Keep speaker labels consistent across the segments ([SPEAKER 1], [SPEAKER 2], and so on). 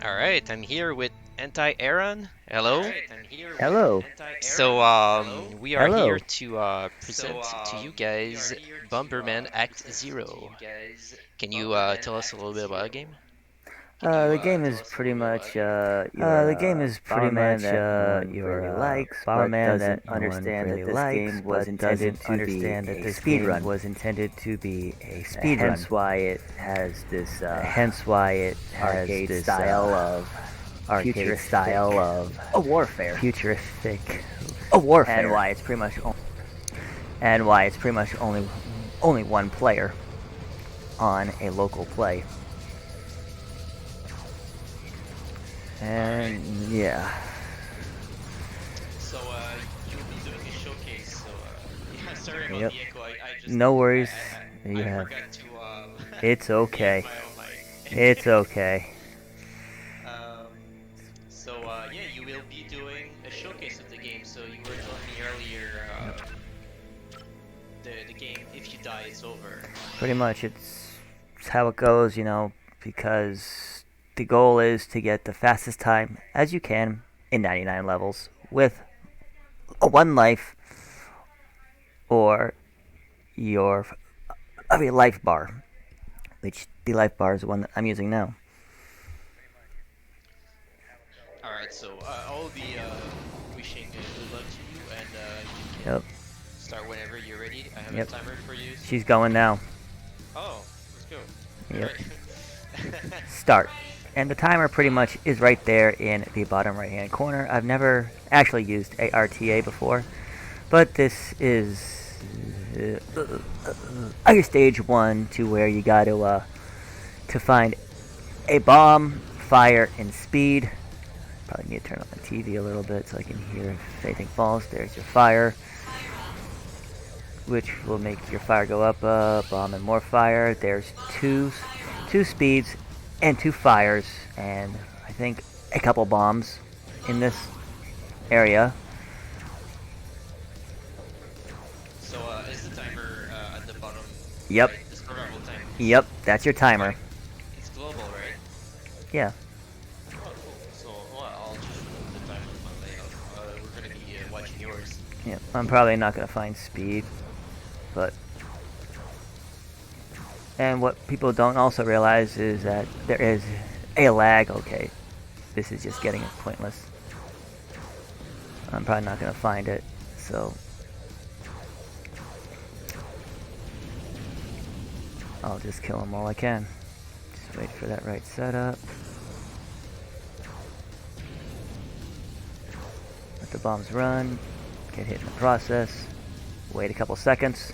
[SPEAKER 1] Alright, I'm here with ANTiAaron. Hello.
[SPEAKER 2] Hello.
[SPEAKER 1] So, we are here
[SPEAKER 2] Hello.
[SPEAKER 1] to present to you guys Bomberman Act Zero. Can you tell us a little bit about the game?
[SPEAKER 2] The game is pretty much your Bomberman that no one really likes, but doesn't understand that this game was intended to be a speed run. Hence why it has this arcade style of a warfare, and why it's pretty much only one player on a local play. And yeah,
[SPEAKER 1] So, you'll be doing a showcase. So, yeah, sorry about
[SPEAKER 2] yep.
[SPEAKER 1] the echo. I just
[SPEAKER 2] No worries.
[SPEAKER 1] I
[SPEAKER 2] Yeah,
[SPEAKER 1] forgot to
[SPEAKER 2] it's
[SPEAKER 1] mute
[SPEAKER 2] okay.
[SPEAKER 1] my own mic.
[SPEAKER 2] It's okay.
[SPEAKER 1] Um, so, yeah, you will be doing a showcase of the game. So you were telling me earlier, the game, if you die, it's over.
[SPEAKER 2] Pretty much, it's how it goes, because the goal is to get the fastest time as you can in 99 levels with a one life or your every life bar, which the life bar is the one that I'm using now.
[SPEAKER 1] Alright, so I'll be wishing good luck to you, and you can
[SPEAKER 2] Yep.
[SPEAKER 1] start whenever you're ready. I have
[SPEAKER 2] Yep.
[SPEAKER 1] a timer for you.
[SPEAKER 2] She's going now.
[SPEAKER 1] Oh, let's go.
[SPEAKER 2] Yep.
[SPEAKER 1] Alright.
[SPEAKER 2] Start. And the timer pretty much is right there in the bottom right hand corner. I've never actually used a RTA before, but this is your stage 1 to where you got to find a bomb, fire, and speed. Probably need to turn on the TV a little bit so I can hear if anything falls. There's your fire, which will make your fire go up, bomb and more fire. There's two speeds and 2 fires, and I think a couple bombs in this area.
[SPEAKER 1] So, is the timer at the bottom?
[SPEAKER 2] Yep.
[SPEAKER 1] Right? The survival time.
[SPEAKER 2] Yep, that's your timer.
[SPEAKER 1] It's global, right?
[SPEAKER 2] Yeah.
[SPEAKER 1] Oh, cool. So, well, I'll just put the timer on my layout. We're gonna be watching yours.
[SPEAKER 2] Yep. I'm probably not gonna find speed, but and what people don't also realize is that there is a lag. Okay, this is just getting pointless. I'm probably not gonna find it, so I'll just kill them all I can. Just wait for that right setup. Let the bombs run. Get hit in the process. Wait a couple seconds.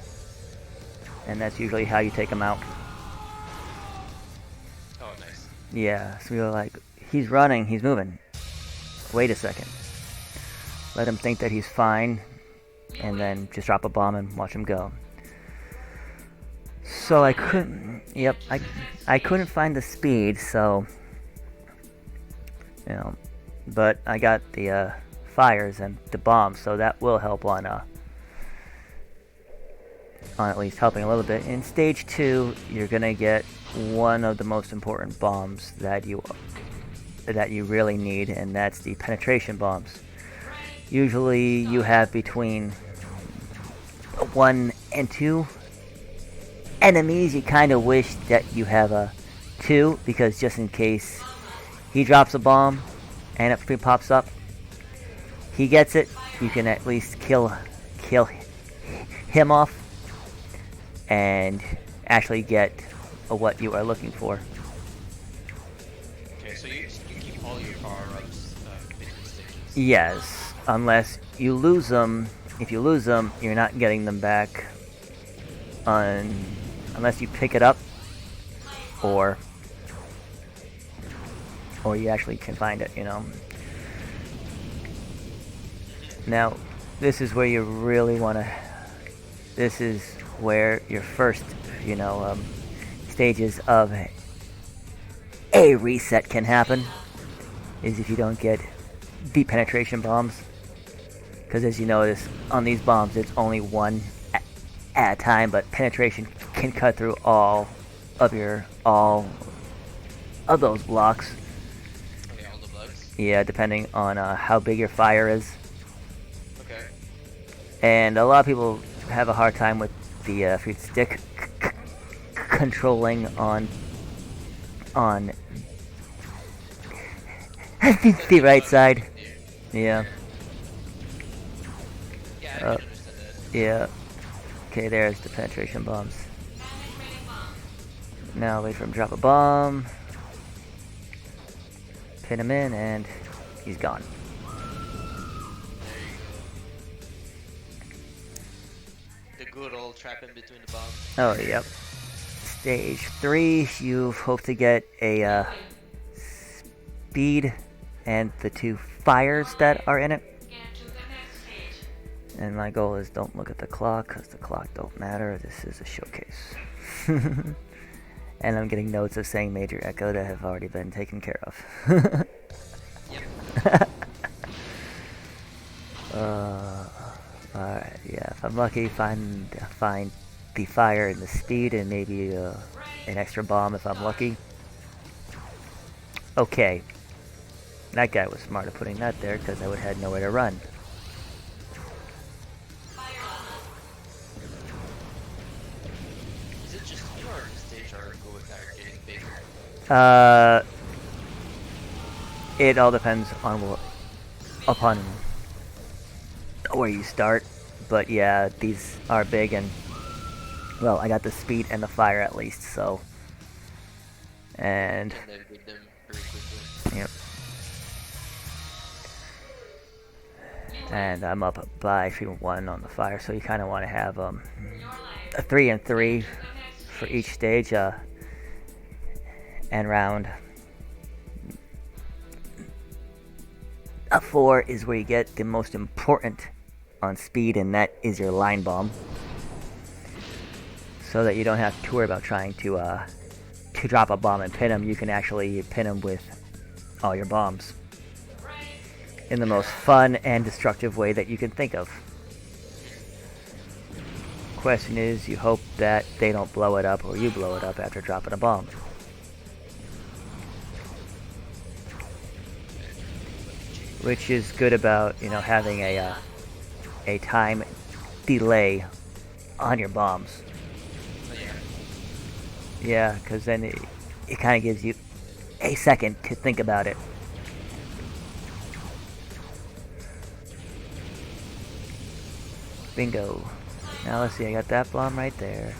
[SPEAKER 2] And that's usually how you take them out.
[SPEAKER 1] Oh, nice.
[SPEAKER 2] Yeah, so you're like, he's running, he's moving. Wait a second. Let him think that he's fine, and then just drop a bomb and watch him go. So I couldn't, yep, I couldn't find the speed, so, but I got the fires and the bombs, so that will help on at least helping a little bit. In stage 2, you're gonna get one of the most important bombs that you really need, and that's the penetration bombs. Usually you have between 1 and 2 enemies. You kind of wish that you have a 2, because just in case he drops a bomb and it pops up, he gets it, you can at least kill him off and actually get what you are looking for.
[SPEAKER 1] Okay, so you keep all your power-ups between stages.
[SPEAKER 2] Yes, unless you lose them. If you lose them, you're not getting them back unless you pick it up or you actually can find it, Now, this is where you really want to... This is where your first, stages of a reset can happen, is if you don't get the penetration bombs. Because as you notice, on these bombs, it's only one at a time, but penetration can cut through all of those blocks. Yeah, depending on how big your fire is.
[SPEAKER 1] Okay.
[SPEAKER 2] And a lot of people have a hard time with the stick controlling on the
[SPEAKER 1] The
[SPEAKER 2] right
[SPEAKER 1] bottom
[SPEAKER 2] side.
[SPEAKER 1] here.
[SPEAKER 2] Yeah.
[SPEAKER 1] Yeah, I
[SPEAKER 2] Uh,
[SPEAKER 1] can understand that.
[SPEAKER 2] yeah. Okay, there's the penetration bombs. Now wait for him to drop a bomb. Pin him in, and he's gone.
[SPEAKER 1] There you go. The good old trap in between the bombs.
[SPEAKER 2] Oh, yep. Stage 3, you hope to get a speed and the 2 fires that are in it. And my goal is don't look at the clock, because the clock don't matter. This is a showcase. And I'm getting notes of saying major echo that have already been taken care of.
[SPEAKER 1] Yep.
[SPEAKER 2] Alright, yeah, if I'm lucky, find the fire and the speed and maybe an extra bomb if I'm lucky. Okay. That guy was smart at putting that there because I would have had nowhere to run.
[SPEAKER 1] Is it just you or the stage are getting bigger?
[SPEAKER 2] Uh, it all depends on upon where you start. But yeah, these are big and, well, I got the speed and the fire at least, so. And
[SPEAKER 1] And then get them very quickly.
[SPEAKER 2] yep. And I'm up by 3-1 on the fire, so you kind of want to have a 3 and 3 for each stage, and round. A 4 is where you get the most important on speed, and that is your line bomb, so that you don't have to worry about trying to drop a bomb and pin them. You can actually pin them with all your bombs in the most fun and destructive way that you can think of. Question is, you hope that they don't blow it up or you blow it up after dropping a bomb. Which is good about, having a time delay on your bombs. Yeah, because then it kind of gives you a second to think about it. Bingo. Now let's see, I got that bomb right there.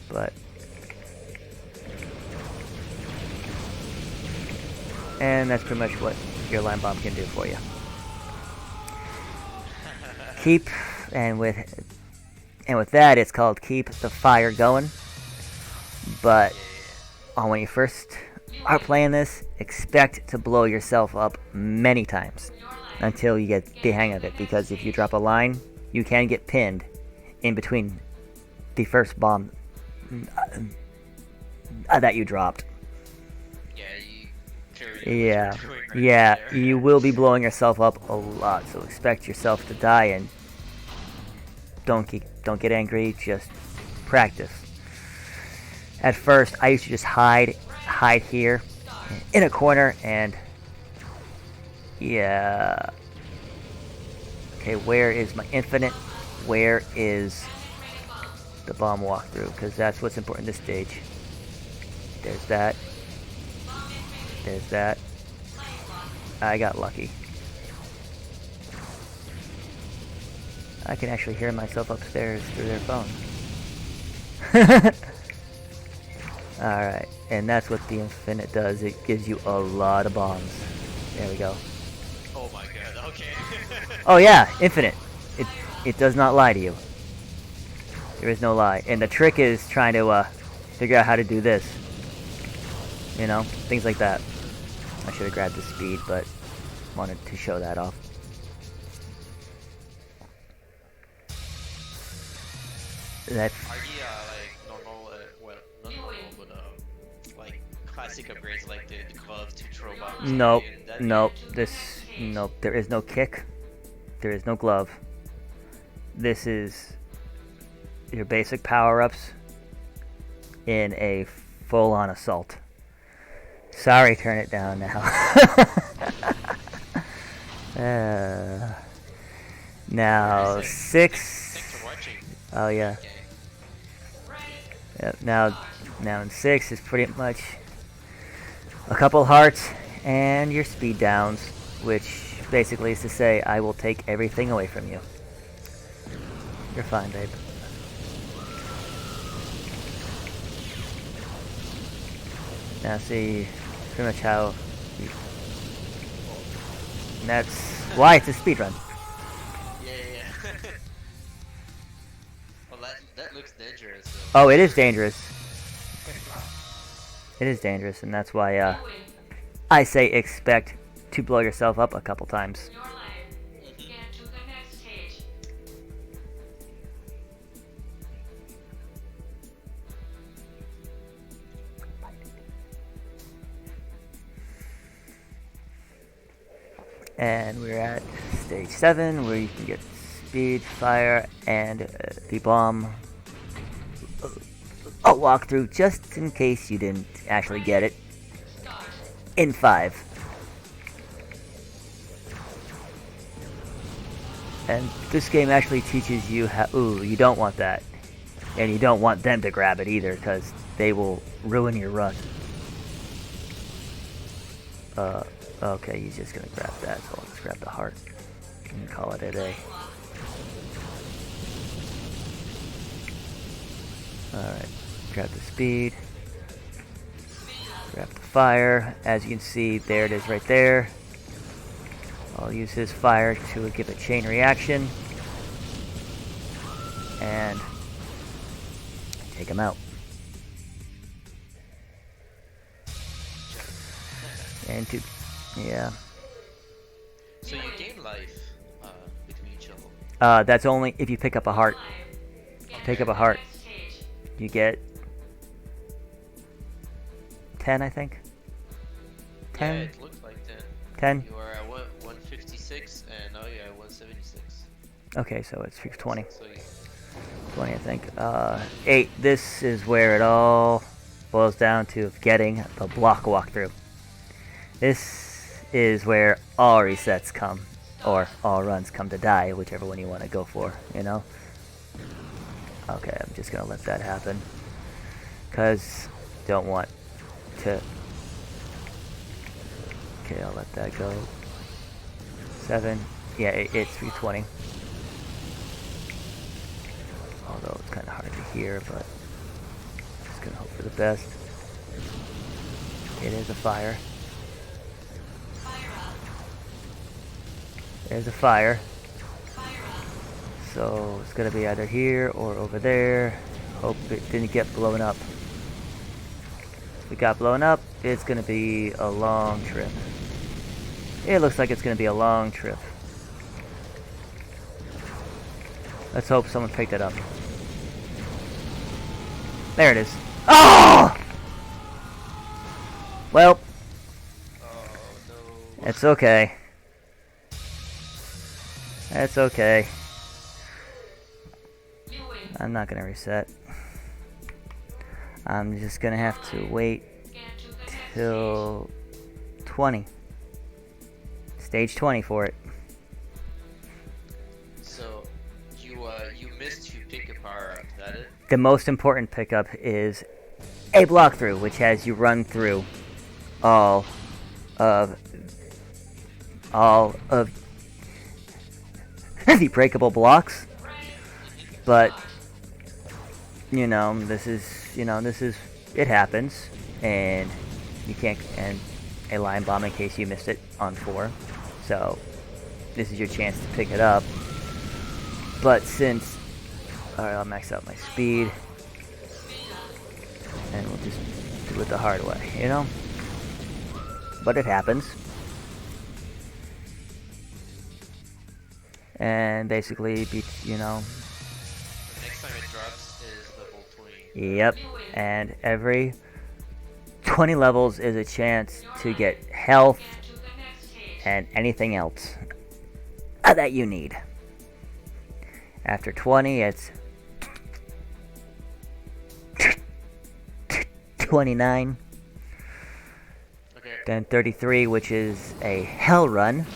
[SPEAKER 2] But... and that's pretty much what your line bomb can do for you. Keep, and with that, it's called keep the fire going. But when you first are playing this, expect to blow yourself up many times until you get the hang of it. Because if you drop a line, you can get pinned in between the first bomb that you dropped. Yeah, you will be blowing yourself up a lot, so expect yourself to die, and don't get angry, just practice. At first, I used to just hide here in a corner, and yeah. Okay, where is my infinite? Where is the bomb walkthrough? Because that's what's important this stage. There's that. There's that. I got lucky. I can actually hear myself upstairs through their phone. Alright, and that's what the infinite does. It gives you a lot of bombs. There we go.
[SPEAKER 1] Oh my god, okay.
[SPEAKER 2] Oh yeah, infinite. It does not lie to you. There is no lie. And the trick is trying to figure out how to do this. Things like that. I should have grabbed the speed, but wanted to show that off. That's...
[SPEAKER 1] are you like normal, well, not normal, but like classic upgrades like the glove to throw bombs?
[SPEAKER 2] Nope, nope, nope, there is no kick. There is no glove. This is your basic power-ups in a full-on assault. Sorry, turn it down now. Now six.
[SPEAKER 1] Thanks for watching.
[SPEAKER 2] Oh yeah.
[SPEAKER 1] Okay.
[SPEAKER 2] Yep, now in six is pretty much a couple hearts and your speed downs, which basically is to say I will take everything away from you. You're fine, babe. Now see pretty much how and that's why it's a speed run.
[SPEAKER 1] Yeah. Well, that looks dangerous. So.
[SPEAKER 2] Oh, it is dangerous. It is dangerous, and that's why I say expect to blow yourself up a couple times. And we're at stage 7, where you can get speed, fire, and the bomb. I'll walk through just in case you didn't actually get it. In 5. And this game actually teaches you how. Ooh, you don't want that. And you don't want them to grab it either, because they will ruin your run. Okay, he's just gonna grab that, so I'll just grab the heart and call it a day. Alright, grab the speed. Grab the fire. As you can see, there it is right there. I'll use his fire to give a chain reaction. And take him out. And to... yeah.
[SPEAKER 1] So you gain life between each level?
[SPEAKER 2] That's only if you pick up a heart. Pick up a heart. You get 10, I think. 10?
[SPEAKER 1] Yeah, it looks like 10.
[SPEAKER 2] 10?
[SPEAKER 1] You are at 156, and now you're at 176.
[SPEAKER 2] Okay, so it's 20.
[SPEAKER 1] So you...
[SPEAKER 2] 20, I think. 8. This is where it all boils down to getting the block walkthrough. This is where all resets come, or all runs come to die, whichever one you want to go for, you know? Okay, I'm just going to let that happen, because don't want to... Okay, I'll let that go. 7. Yeah, it's 320. Although it's kind of hard to hear, but I'm just going to hope for the best. It is a fire. There's a fire. So it's going to be either here or over there. Hope it didn't get blown up. If it got blown up, it's going to be a long trip. It looks like it's going to be a long trip. Let's hope someone picked it up. There it is. Oh! Well,
[SPEAKER 1] no.
[SPEAKER 2] it's okay. It's okay. I'm not gonna reset. I'm just gonna have to wait till 20. Stage 20 for it.
[SPEAKER 1] So you missed to pick a power up, is that it?
[SPEAKER 2] The most important pickup is a block through, which has you run through all of the breakable blocks. But this is it happens, and you can't, and a line bomb in case you missed it on 4. So this is your chance to pick it up. But since, alright, I'll max out my speed, and we'll just do it the hard way, you know? But it happens. And basically,
[SPEAKER 1] Next time it drops is level 20.
[SPEAKER 2] Yep, and every 20 levels is a chance to get health and anything else that you need. After 20, it's 29. Then 33, which is a hell run,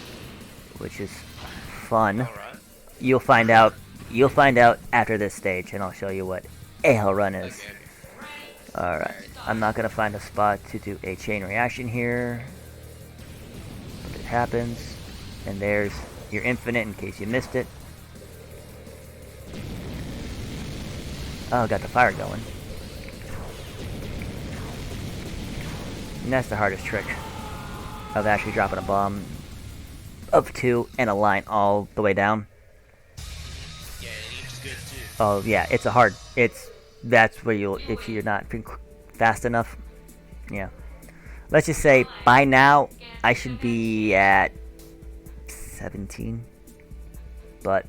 [SPEAKER 2] which is fun.
[SPEAKER 1] All right.
[SPEAKER 2] You'll find out. You'll find out after this stage, and I'll show you what a hell run is.
[SPEAKER 1] Okay.
[SPEAKER 2] All right. I'm not gonna find a spot to do a chain reaction here. But it happens, and there's your infinite in case you missed it. Oh, got the fire going. And that's the hardest trick of actually dropping a bomb of 2 and a line all the way down.
[SPEAKER 1] Yeah, it's good too.
[SPEAKER 2] Oh yeah, that's where you'll, if you're not fast enough. Yeah. Let's just say by now I should be at 17. But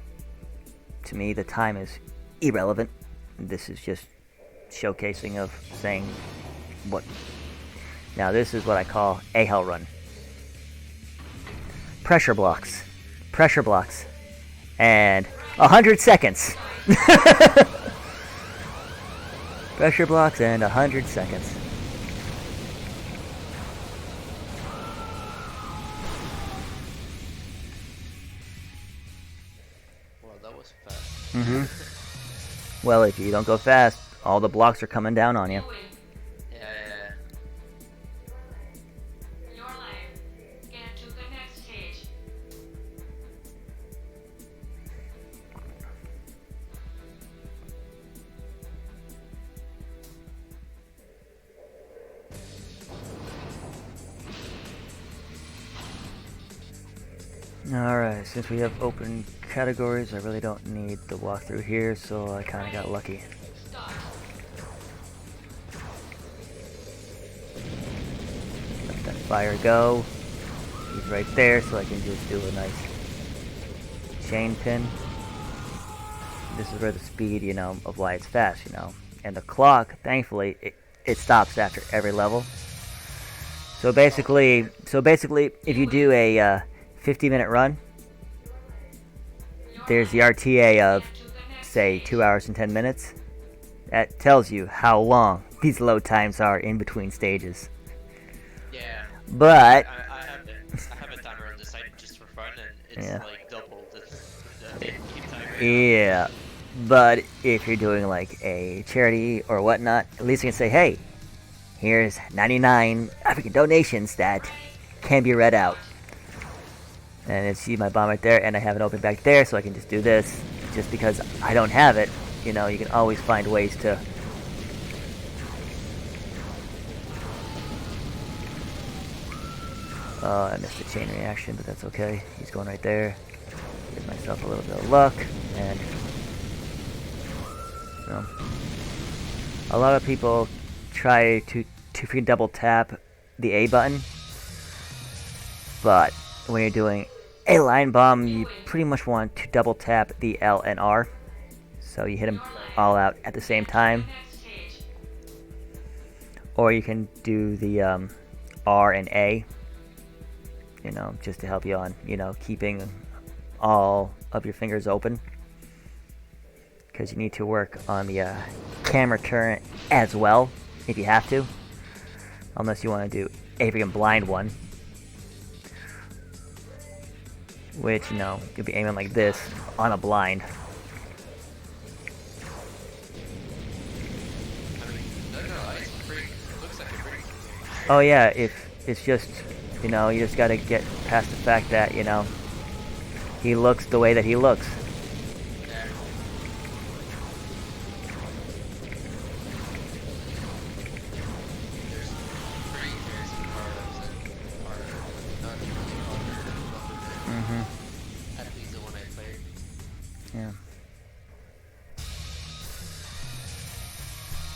[SPEAKER 2] to me the time is irrelevant. This is just showcasing of saying what. Now this is what I call a hell run. Pressure blocks, and 100 seconds. Pressure blocks and 100 seconds.
[SPEAKER 1] Well, that was fast.
[SPEAKER 2] Well, if you don't go fast, all the blocks are coming down on you.
[SPEAKER 1] Yeah.
[SPEAKER 3] Your life. Get to the next stage.
[SPEAKER 2] Alright, since we have open categories, I really don't need the walkthrough here, so I kind of got lucky.
[SPEAKER 3] Start.
[SPEAKER 2] Let that fire go. He's right there, so I can just do a nice chain pin. This is where the speed, of why it's fast, And the clock, thankfully, it stops after every level. So basically, if you do a 50-minute run, there's the RTA of, say, 2 hours and 10 minutes. That tells you how long these load times are in between stages.
[SPEAKER 1] Yeah.
[SPEAKER 2] But
[SPEAKER 1] I have a timer on the side just for fun, and it's like double the keep timer.
[SPEAKER 2] yeah, but if you're doing like a charity or whatnot, at least you can say, hey, here's 99 African donations that can be read out. And it's see my bomb right there, and I have it open back there, so I can just do this. Just because I don't have it, you can always find ways to. I missed the chain reaction, but that's okay. He's going right there. Give myself a little bit of luck, and a lot of people try to freaking double tap the A button, but when you're doing a line bomb, you pretty much want to double tap the L and R, so you hit them all out at the same time. Or you can do the R and A, just to help you on, keeping all of your fingers open, because you need to work on the camera turn as well if you have to, unless you want to do a freaking blind one. Which, you'll be aiming like this on a blind. Oh yeah, if it's just, you just gotta get past the fact that, he looks the way that he looks. Yeah.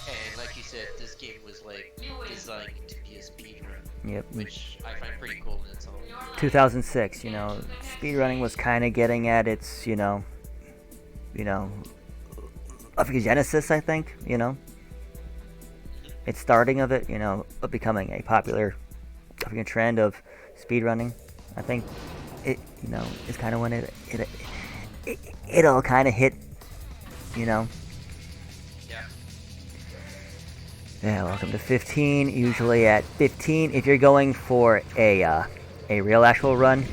[SPEAKER 1] And like you said, this game was like designed to be a speed run.
[SPEAKER 2] Yep.
[SPEAKER 1] Which I find pretty cool in its own.
[SPEAKER 2] 2006, speedrunning was kind of getting at its, genesis, I think, It's starting of it, of becoming a popular trend of speedrunning. I think it, is kind of when it all kind of hit,
[SPEAKER 1] Yeah.
[SPEAKER 2] Yeah, welcome to 15. Usually at 15, if you're going for a real actual run,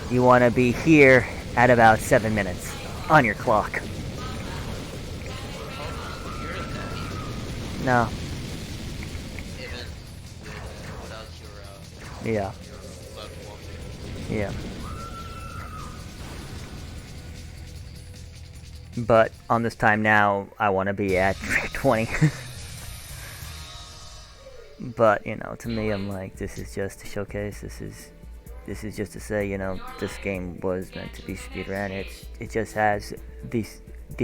[SPEAKER 2] you want to be here at about 7 minutes on your clock.
[SPEAKER 1] Oh, you're at that
[SPEAKER 2] No.
[SPEAKER 1] even without
[SPEAKER 2] Yeah.
[SPEAKER 1] your left walkthrough.
[SPEAKER 2] Yeah. But on this time now, I want to be at 20. But, you know, to me, I'm like, this is just a showcase. This is just to say, you know, this game was meant to be speedrun. It just has the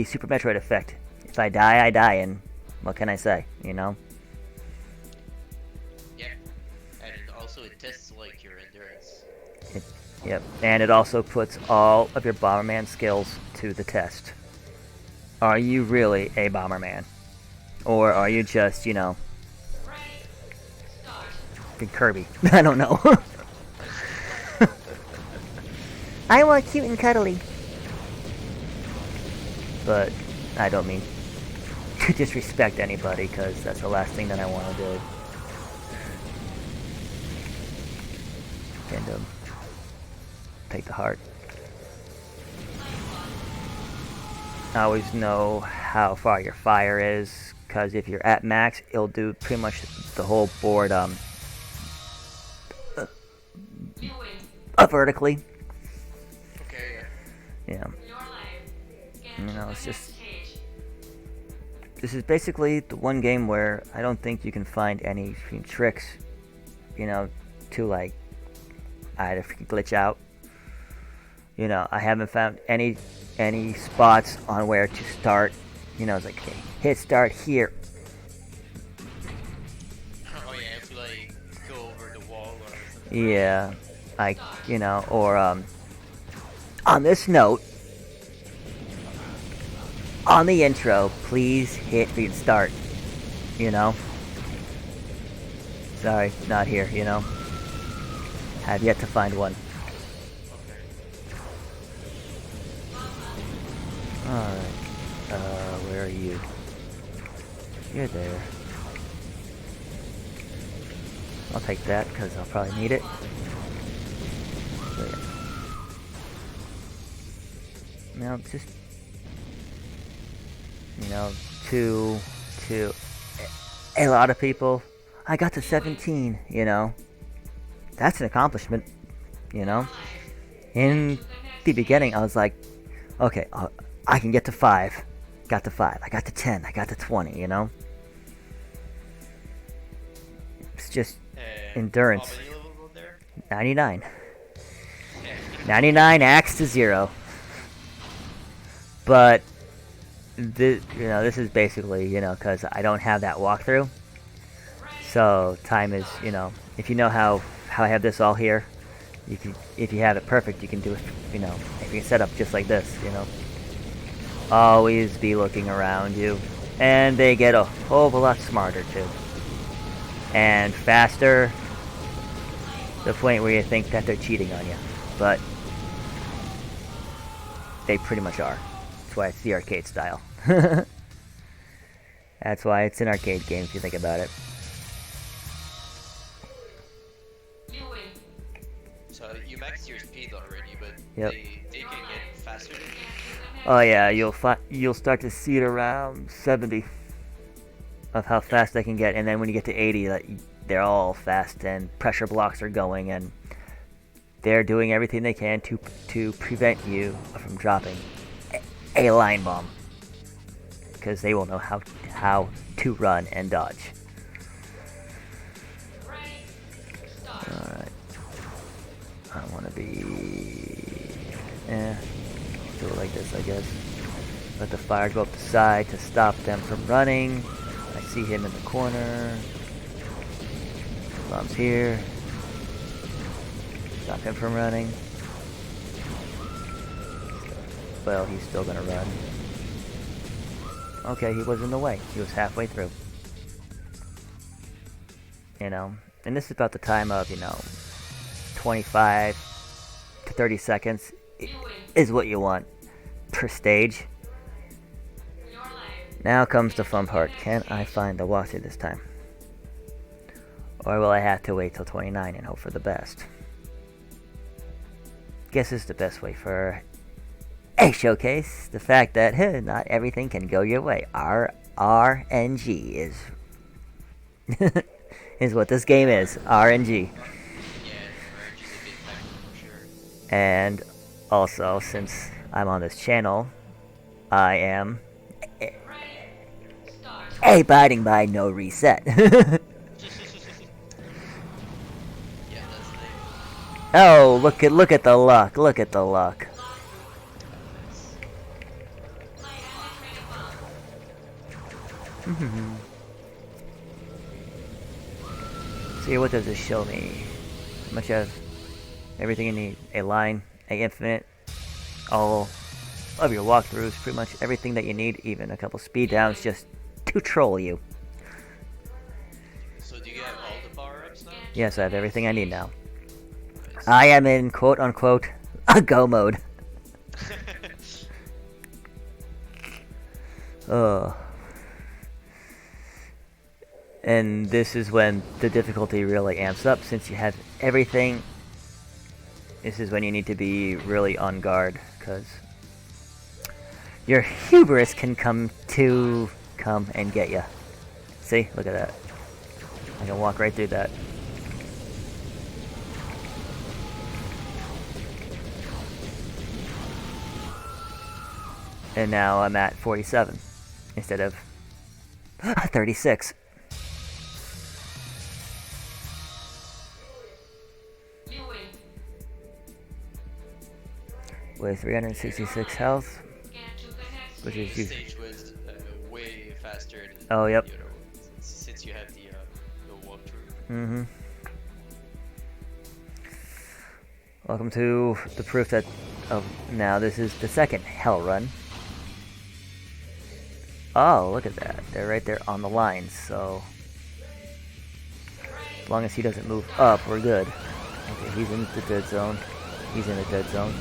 [SPEAKER 2] Super Metroid effect. If I die, I die, and what can I say, you know?
[SPEAKER 1] Yeah, and also it tests like your endurance.
[SPEAKER 2] Yep, and it also puts all of your Bomberman skills to the test. Are you really a Bomberman? Or are you just, you know, big Kirby? I don't know. I want cute and cuddly. But I don't mean to disrespect anybody, because that's the last thing that I want to do. And take the heart. I always know how far your fire is, because if you're at max, it'll do pretty much the whole board vertically.
[SPEAKER 1] Okay,
[SPEAKER 2] Yeah. You know, it's just... This is basically the one game where I don't think you can find any tricks, you know, to like either glitch out. You know, I haven't found any spots on where to start. You know, it's like, okay, hit start here.
[SPEAKER 1] Oh yeah, if you like go over the wall or something.
[SPEAKER 2] Yeah, like, you know, or on this note, on the intro, please hit feed start. You know. Sorry, not here. You know. Have yet to find one. Alright. Where are you? You're there. I'll take that, because I'll probably need it. So, yeah. Now, just... You know, to a lot of people, I got to 17, you know. That's an accomplishment, you know. In the beginning, I was like, okay, I can get to 5. Got to 5. I got to 10. I got to 20, you know. It's just endurance.
[SPEAKER 1] How many levels are there?
[SPEAKER 2] 99. 99 axe to 0. But, you know, this is basically, you know, because I don't have that walkthrough. So, time is, you know, if you know how I have this all here, you can, if you have it perfect, you can do it, you know, if you can set up just like this, you know. Always be looking around you. And they get a whole lot smarter, too. And faster, to the point where you think that they're cheating on you. But they pretty much are. That's why it's the arcade style. That's why it's an arcade game, if you think about it.
[SPEAKER 1] So you maxed your speed already, but
[SPEAKER 2] Yep.
[SPEAKER 1] they can get faster than you?
[SPEAKER 2] Oh yeah, you'll start to see it around 70 of how fast they can get, and then when you get to 80, they're all fast and pressure blocks are going, and they're doing everything they can to prevent you from dropping a line bomb, because they will know how to run and dodge. Alright. I want to be... do it like this, I guess. Let the fire go up the side to stop them from running. I see him in the corner. Bomb's here. Stop him from running. Well, he's still gonna run. Okay, he was in the way. He was halfway through. You know, and this is about the time of, you know, 25 to 30 seconds is what you want per stage. Now comes the fun part. Can I find the walkthrough this time? Or will I have to wait till 29 and hope for the best? Guess it's the best way for a showcase the fact that not everything can go your way. RNG is is what this game is. RNG.
[SPEAKER 1] Yeah, RNG is a big factor for sure.
[SPEAKER 2] And also, since I'm on this channel, I am abiding by no reset.
[SPEAKER 1] Yeah, that's the name.
[SPEAKER 2] Oh, look at the luck. Look at the luck. See, what does this show me? How much of everything you need? A line, a infinite, all of your walkthroughs, pretty much everything that you need, even a couple speed downs just to troll you.
[SPEAKER 1] So do you have all the power-ups now?
[SPEAKER 2] Yes, I have everything I need now. I am in quote-unquote a go mode. Oh. And this is when the difficulty really amps up, since you have everything. This is when you need to be really on guard, because your hubris can come and get you. See? Look at that. I can walk right through that. And now I'm at 47 instead of 36. With 366 health, which is
[SPEAKER 1] the stage was way faster than,
[SPEAKER 2] oh, yep.
[SPEAKER 1] You know, since you have the walkthrough.
[SPEAKER 2] Mm-hmm. Welcome to the proof that now this is the second hell run. Oh, look at that. They're right there on the lines, so as long as he doesn't move up, we're good. Okay, he's in the dead zone. He's in the dead zone.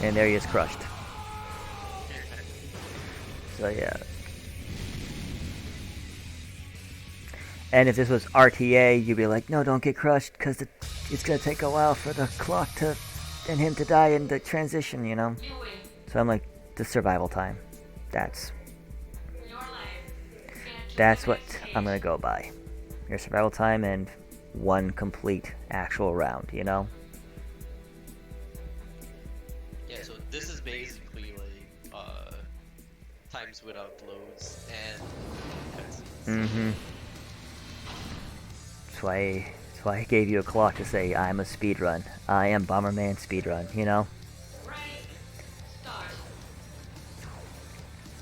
[SPEAKER 2] And there he is, crushed. So yeah. And if this was RTA, you'd be like, no, don't get crushed, because it's going to take a while for the clock and him to die in the transition, you know? So I'm like, the survival time. That's what I'm going to go by. Your survival time and one complete actual round, you know?
[SPEAKER 1] Yeah, so this is basically like times without loads and cutscenes.
[SPEAKER 2] Mm-hmm. That's why I gave you a clock to say I'm a speedrun. I am Bomberman speedrun, you know?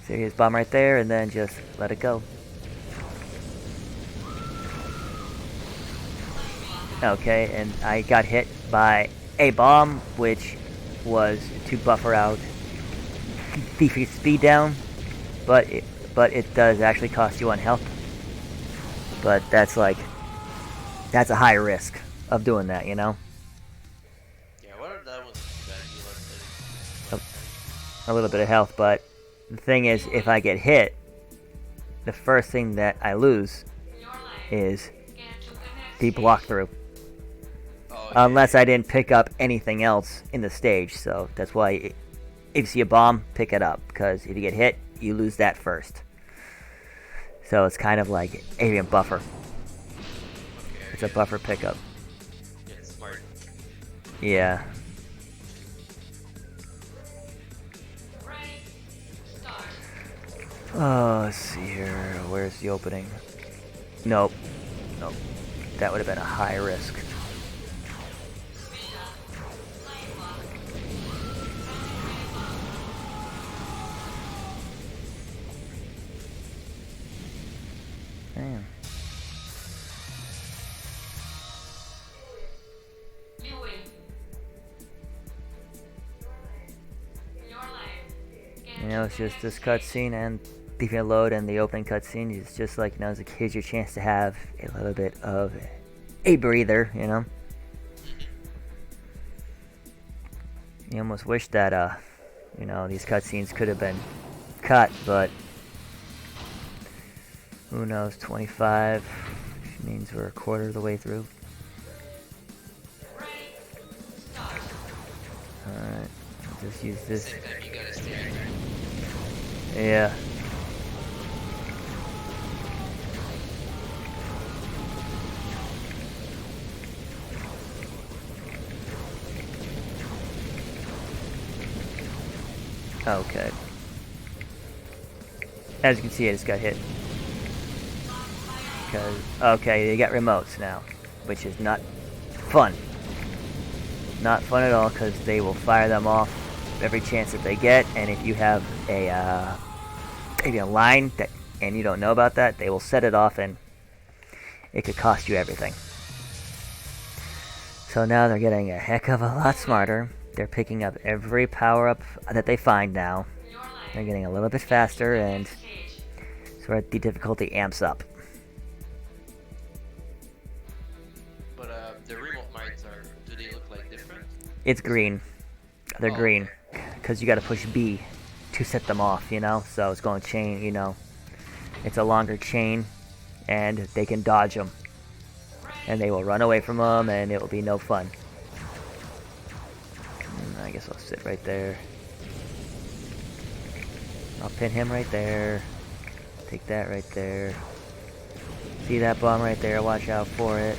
[SPEAKER 2] Serious bomb right there, and then just let it go. Okay, and I got hit by a bomb, which was to buffer out the speed down, but it does actually cost you 1 health. But that's a high risk of doing that, you know?
[SPEAKER 1] Yeah, what that was bad.
[SPEAKER 2] A little bit of health, but the thing is, if I get hit, the first thing that I lose is the block through. Unless I didn't pick up anything else in the stage, so that's why if you see a bomb, pick it up, because if you get hit, you lose that first. So it's kind of like a buffer. It's a buffer pickup.
[SPEAKER 1] Yeah, smart.
[SPEAKER 2] Yeah. Oh, let's see here. Where's the opening? Nope. Nope. That would have been a high risk. Damn. You know, it's just this cutscene and the load and the opening cutscene. It's just like, you know, it's like, here's your chance to have a little bit of a breather, you know. You almost wish that You know, these cutscenes could have been cut, but who knows? 25, which means we're a quarter of the way through. Alright, just use this.
[SPEAKER 1] Same time, you gotta stay there.
[SPEAKER 2] Yeah. Okay. As you can see, I just got hit. Because, okay, you got remotes now, which is not fun. Not fun at all, because they will fire them off every chance that they get, and if you have a maybe a line that and you don't know about that, they will set it off, and it could cost you everything. So now they're getting a heck of a lot smarter. They're picking up every power-up that they find now. They're getting a little bit faster, and so the difficulty amps up.
[SPEAKER 1] But the remote mines are, do they look like different?
[SPEAKER 2] It's green. They're green. Because you got to push B to set them off, you know? So it's going chain, you know. It's a longer chain, and they can dodge them. And they will run away from them, and it will be no fun. I guess I'll sit right there. I'll pin him right there. Take that right there. See that bomb right there? Watch out for it.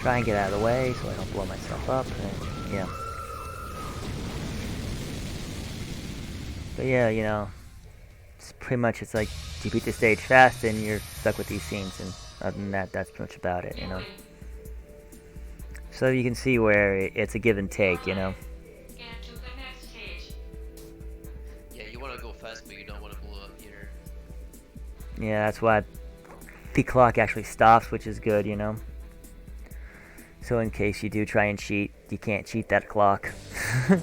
[SPEAKER 2] Try and get out of the way so I don't blow myself up. And, yeah. But yeah, you know, it's pretty much, it's like you beat the stage fast and you're stuck with these scenes, and other than that, that's pretty much about it, you know. So you can see where it's a give and take, you know.
[SPEAKER 3] Get to the next stage.
[SPEAKER 1] Yeah, you want to go fast, but you don't want to blow up either.
[SPEAKER 2] Yeah, that's why the clock actually stops, which is good, you know. So in case you do try and cheat, you can't cheat that clock.
[SPEAKER 1] Yeah.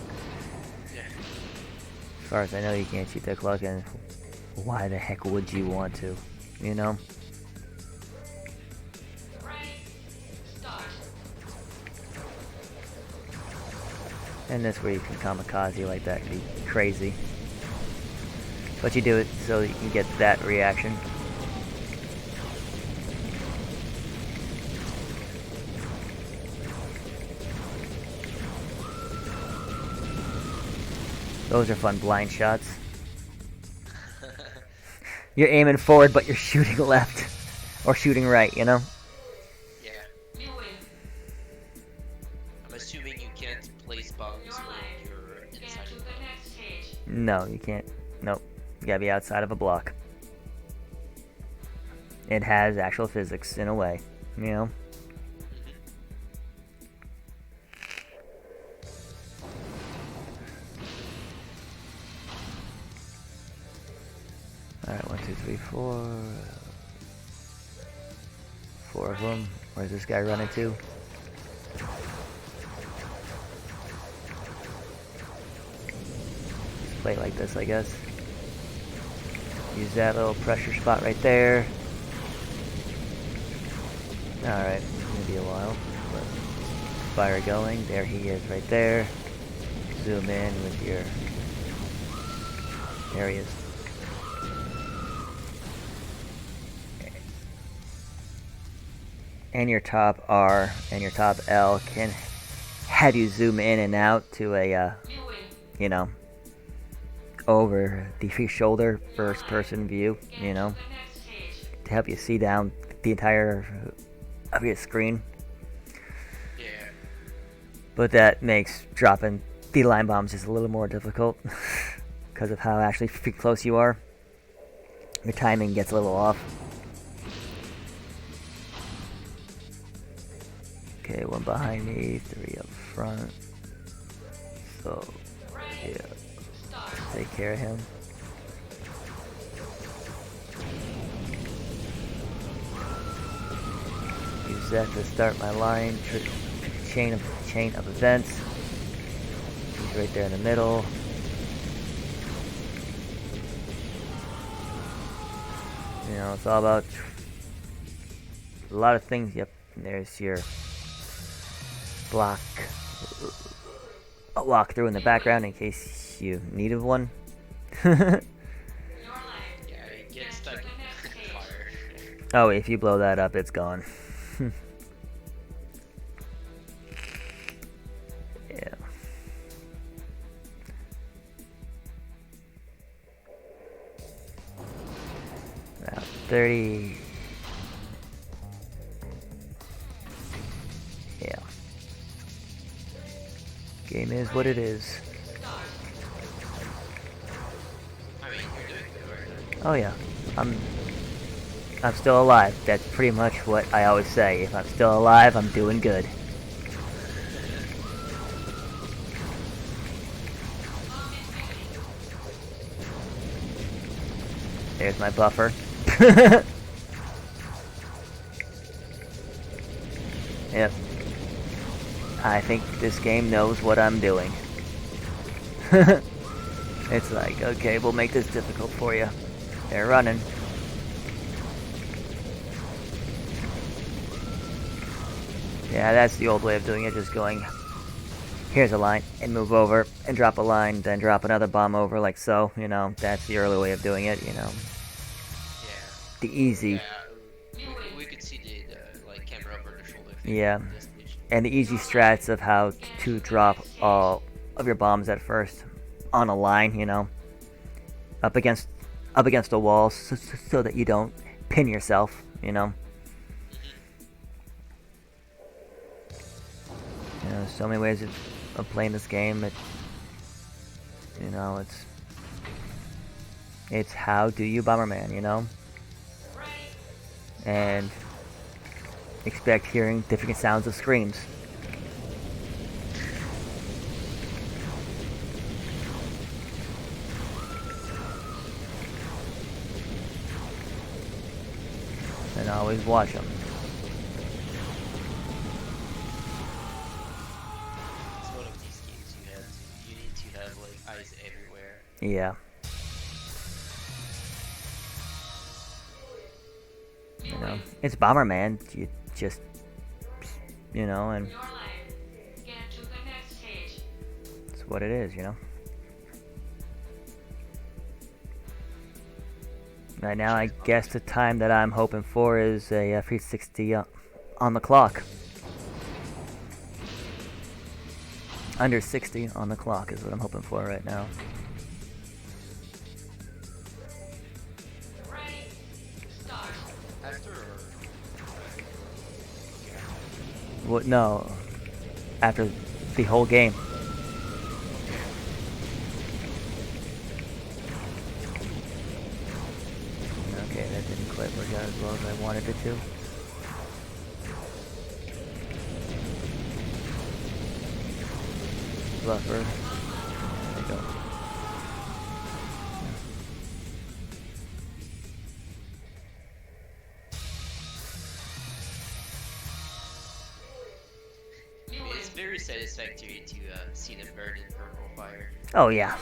[SPEAKER 2] As far as I know, you can't cheat that clock, and why the heck would you want to, you know? And that's where you can kamikaze like that and be crazy. But you do it so you can get that reaction. Those are fun blind shots. You're aiming forward, but you're shooting left. Or shooting right, you know?
[SPEAKER 1] Yeah. I'm assuming you can't place bombs when you're inside of the block.
[SPEAKER 2] No, you can't. Nope. You gotta be outside of a block. It has actual physics, in a way, you know? Alright, 1, 2, 3, 4. 4 of them. Where's this guy running to? Just play it like this, I guess. Use that little pressure spot right there. Alright, it's gonna be a while. But fire going. There he is right there. Zoom in with your... There he is. And your top R and your top L can have you zoom in and out to a, you know, over the shoulder first person view, you know, to help you see down the entire of your screen.
[SPEAKER 1] Yeah.
[SPEAKER 2] But that makes dropping the line bombs just a little more difficult because of how actually close you are. Your timing gets a little off. Okay, 1 behind me, 3 up front. So, yeah, take care of him. Use that to start my line, chain of events. He's right there in the middle. You know, it's all about a lot of things. Yep, and there's your block a walkthrough in the background in case you needed one.
[SPEAKER 1] Yeah, it gets stuck in fire.
[SPEAKER 2] Oh, if you blow that up, it's gone. Yeah. About 30. Yeah. Game is what it is.
[SPEAKER 1] I mean, you're doing good, right?
[SPEAKER 2] Oh yeah. I'm still alive. That's pretty much what I always say. If I'm still alive, I'm doing good. There's my buffer. Yep. I think this game knows what I'm doing. It's like, okay, we'll make this difficult for you. They're running. Yeah, that's the old way of doing it, just going, here's a line, and move over, and drop a line, then drop another bomb over, like so, you know, that's the early way of doing it, you know.
[SPEAKER 1] Yeah.
[SPEAKER 2] The easy.
[SPEAKER 1] Yeah, we could see the like camera over the shoulder thing.
[SPEAKER 2] Yeah. And the easy strats of how to drop all of your bombs at first on a line, you know, up against a wall, so that you don't pin yourself, you know. You know, so many ways of playing this game. You know, it's how do you Bomberman, you know, and expect hearing different sounds of screams. And always watch them.
[SPEAKER 1] It's one of these games you need to have like eyes everywhere.
[SPEAKER 2] Yeah. You know, it's Bomberman. You just, you know, and it's what it is, you know. Right now, I guess the time that I'm hoping for is a 360 on the clock. Under 60 on the clock is what I'm hoping for right now. What? No. After the whole game. Okay, that didn't quite work out as well as I wanted it to. Buffer. There we go.
[SPEAKER 1] It's very satisfactory to see them burn in purple fire.
[SPEAKER 2] Oh yeah.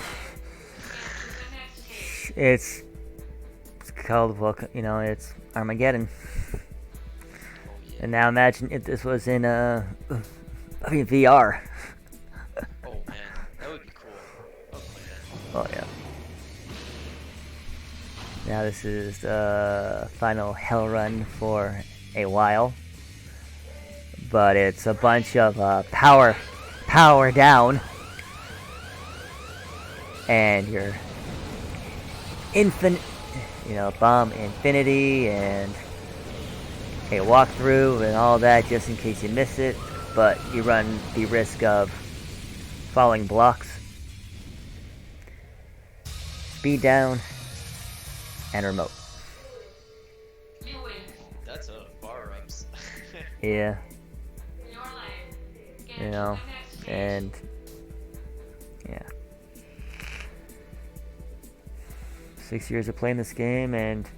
[SPEAKER 2] It's called, you know, it's Armageddon.
[SPEAKER 1] Oh, yeah.
[SPEAKER 2] And now imagine if this was in VR.
[SPEAKER 1] Oh man, that would be cool. Oh man.
[SPEAKER 2] Oh yeah. Now this is the final hell run for a while, but it's a bunch of power down, and your infinite, you know, bomb infinity and a walkthrough and all that, just in case you miss it, but you run the risk of falling blocks, speed down, and remote.
[SPEAKER 1] That's a bar ups.
[SPEAKER 2] Yeah. You know, and yeah. 6 years of playing this game and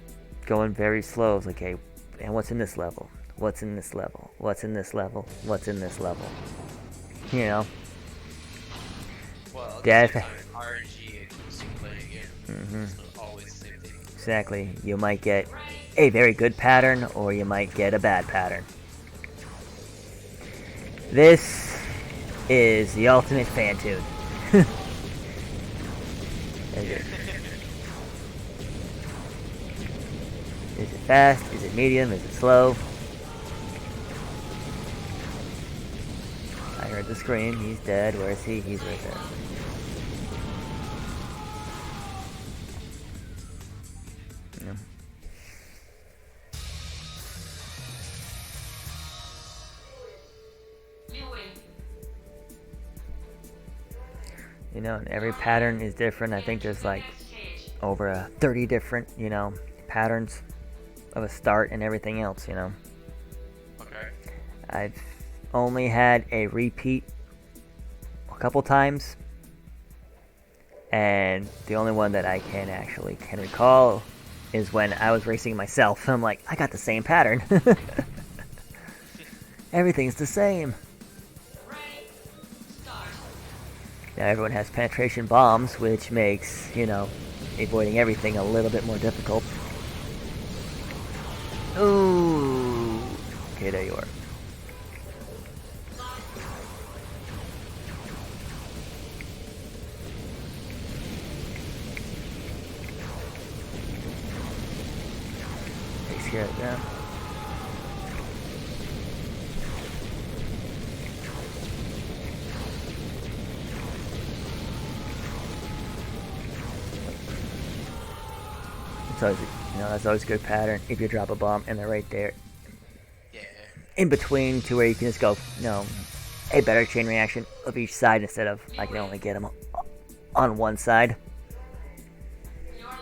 [SPEAKER 2] going very slow. It's like, hey, and what's in this level? What's in this level? What's in this level? What's in this level? You know.
[SPEAKER 1] Well,
[SPEAKER 2] Yeah.
[SPEAKER 1] RNG equals you play again. It's not always the same thing.
[SPEAKER 2] Exactly. You might get a very good pattern, or you might get a bad pattern. This is the ultimate fan tune. Is it fast? Is it medium? Is it slow? I heard the scream. He's dead. Where is he? He's right there. Yeah. You know, and every pattern is different. I think there's like over 30 different, you know, patterns of a start and everything else, you know.
[SPEAKER 1] Okay.
[SPEAKER 2] I've only had a repeat a couple times, and the only one that I can recall is when I was racing myself. I'm like, I got the same pattern. Everything's the same. Now everyone has penetration bombs, which makes, you know, avoiding everything a little bit more difficult. Ooh. Okay, there you are. Takes care of them. It's always, you know, that's always a good pattern if you drop a bomb and they're right there.
[SPEAKER 1] Yeah.
[SPEAKER 2] In between to where you can just go, you know, a better chain reaction of each side instead of I can only get them on one side.
[SPEAKER 3] Your life.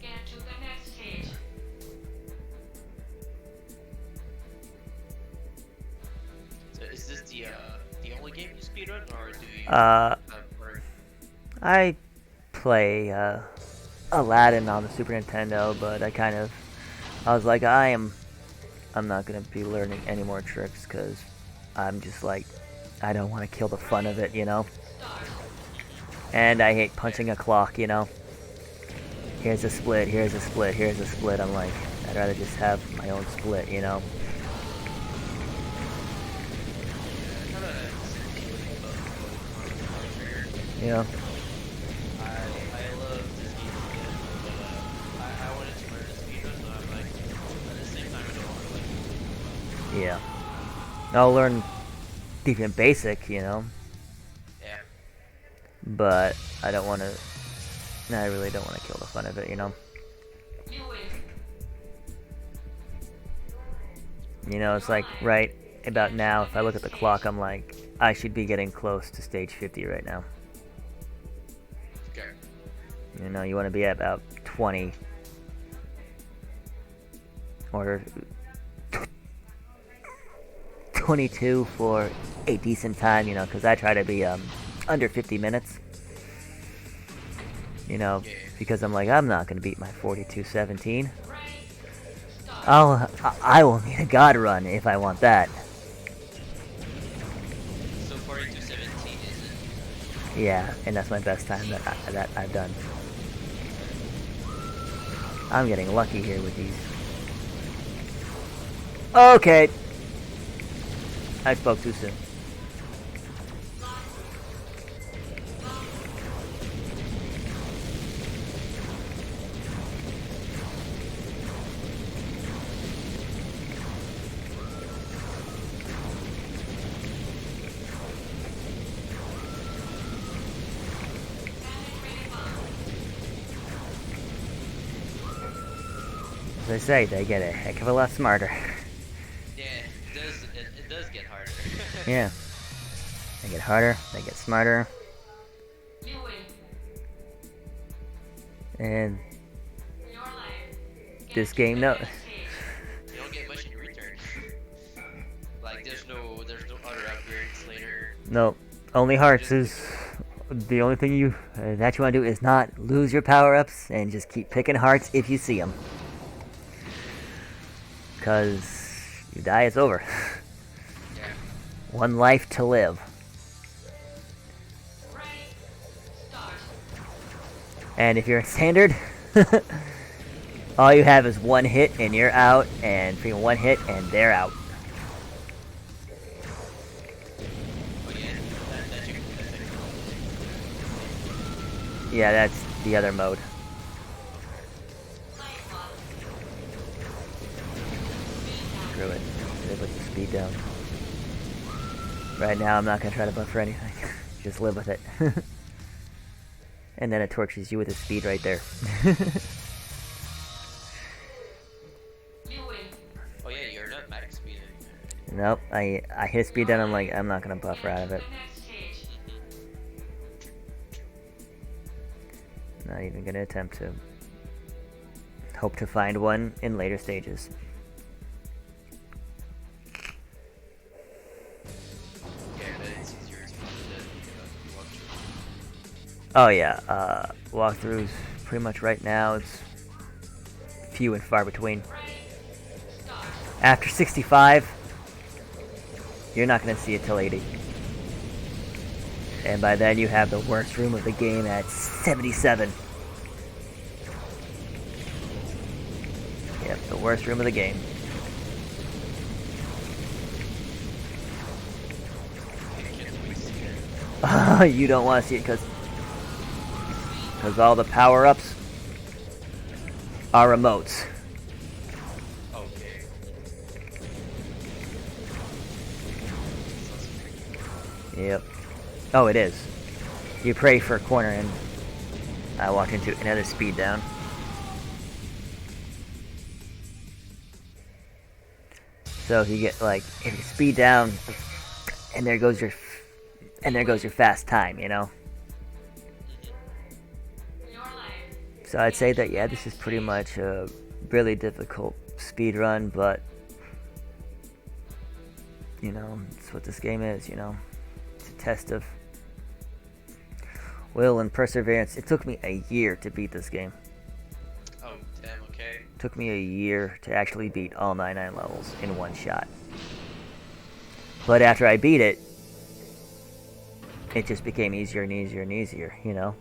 [SPEAKER 3] Get to the next stage.
[SPEAKER 1] So is this the only game you speedrun, or do you?
[SPEAKER 2] I play Aladdin on the Super Nintendo, but I was like, I'm not gonna be learning any more tricks because I'm just like, I don't want to kill the fun of it, you know. And I hate punching a clock, you know. Here's a split, here's a split, here's a split. I'm like, I'd rather just have my own split, you know. Yeah.
[SPEAKER 1] I love this game, but I wanted to learn to speedrun, so I'm like, at the same time, I don't want to like.
[SPEAKER 2] Yeah. I'll learn even basic, you know.
[SPEAKER 1] Yeah.
[SPEAKER 2] But I don't want to. I really don't want to kill the fun of it, you know.
[SPEAKER 3] You win.
[SPEAKER 2] You know, it's like right about now, if I look at the clock, I'm like, I should be getting close to stage 50 right now.
[SPEAKER 1] Okay.
[SPEAKER 2] You know, you want to be at about 20 or 22 for a decent time, you know, because I try to be under 50 minutes. You know, because I'm like, I'm not going to beat my 42:17. I will need a god run if I want that.
[SPEAKER 1] So 42:17 is it?
[SPEAKER 2] Yeah, and that's my best time that I've done. I'm getting lucky here with these. Okay. I spoke too soon. As I say, they get a heck of a lot smarter.
[SPEAKER 1] Yeah, it does get harder.
[SPEAKER 2] Yeah. They get harder, they get smarter,
[SPEAKER 3] You win.
[SPEAKER 2] and
[SPEAKER 3] Your life. Get
[SPEAKER 2] this
[SPEAKER 3] to
[SPEAKER 2] game,
[SPEAKER 3] the
[SPEAKER 2] no.
[SPEAKER 3] next stage.
[SPEAKER 1] You don't get much in return. Like there's no other upgrades later.
[SPEAKER 2] No, only hearts is the only thing that you want to do is not lose your power-ups and just keep picking hearts if you see them. Because you die, it's over.
[SPEAKER 1] Yeah.
[SPEAKER 2] One life to live.
[SPEAKER 3] Ready. Start.
[SPEAKER 2] And if you're in standard, all you have is one hit and you're out, and freaking one hit and they're out.
[SPEAKER 1] Oh yeah.
[SPEAKER 2] Yeah, that's the other mode. Screw it. Live with the speed down. Right now, I'm not gonna try to buffer anything. Just live with it. And then it torches you with the speed right there.
[SPEAKER 1] Oh yeah, you're not max speed.
[SPEAKER 2] Nope, I hit speed down, I'm like, I'm not gonna buffer out of it. Not even gonna attempt to. Hope to find one in later stages. Oh yeah, walkthroughs pretty much right now it's few and far between. After 65, you're not gonna see it till 80. And by then you have the worst room of the game at 77. Yep, the worst room of the game. You don't want to see it because all the power-ups are remotes.
[SPEAKER 1] Okay.
[SPEAKER 2] Yep. Oh, it is. You pray for a corner and I walked into another speed down. So if you get like, if you speed down and there goes your fast time, you know? So I'd say that, yeah, this is pretty much a really difficult speed run, but you know, it's what this game is, you know? It's a test of will and perseverance. It took me a year to beat this game.
[SPEAKER 1] Oh, damn, okay.
[SPEAKER 2] It took me a year to actually beat all 99 levels in one shot. But after I beat it, it just became easier and easier and easier, you know?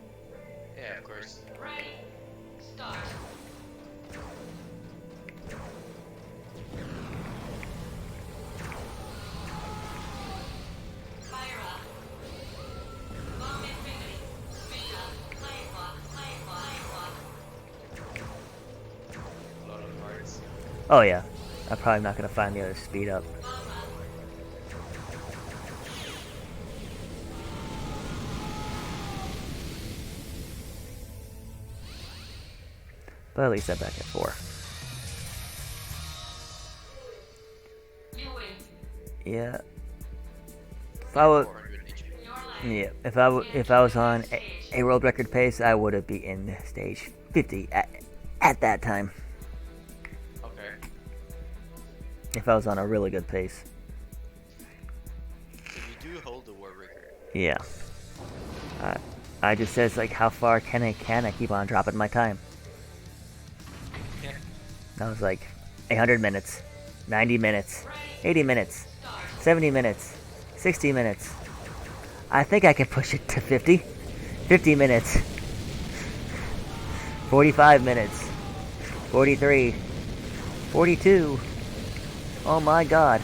[SPEAKER 1] Yeah, of course.
[SPEAKER 3] Ready, start. Fire up. Bomb infinity. Speed up. Play block. Play block. Play block.
[SPEAKER 1] A lot of parts.
[SPEAKER 2] Oh yeah. I'm probably not going to find the other speed up.
[SPEAKER 3] Bomb up.
[SPEAKER 2] But at least I'm back at 4.
[SPEAKER 3] You win.
[SPEAKER 2] Yeah. If I would,
[SPEAKER 1] 400 each.
[SPEAKER 3] Your life.
[SPEAKER 2] yeah, if I was on a world record pace, I would have beaten stage 50 at that time.
[SPEAKER 1] Okay.
[SPEAKER 2] If I was on a really good pace.
[SPEAKER 1] So you do hold the world record.
[SPEAKER 2] Yeah. I just says like, how far can I keep on dropping my time?
[SPEAKER 1] Yeah.
[SPEAKER 2] I was like 100 minutes, 90 minutes, 80 minutes, 70 minutes, 60 minutes. I think I can push it to 50. 50 minutes. 45 minutes. 43. 42. Oh my god.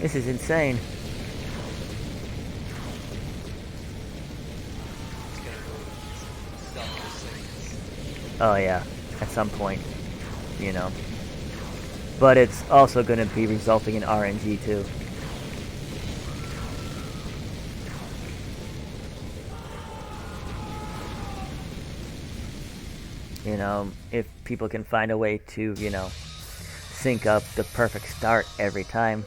[SPEAKER 2] This is insane.
[SPEAKER 1] It's gonna go down to 6.
[SPEAKER 2] Oh yeah, at some point, you know. But it's also going to be resulting in RNG too. You know, if people can find a way to, you know, sync up the perfect start every time.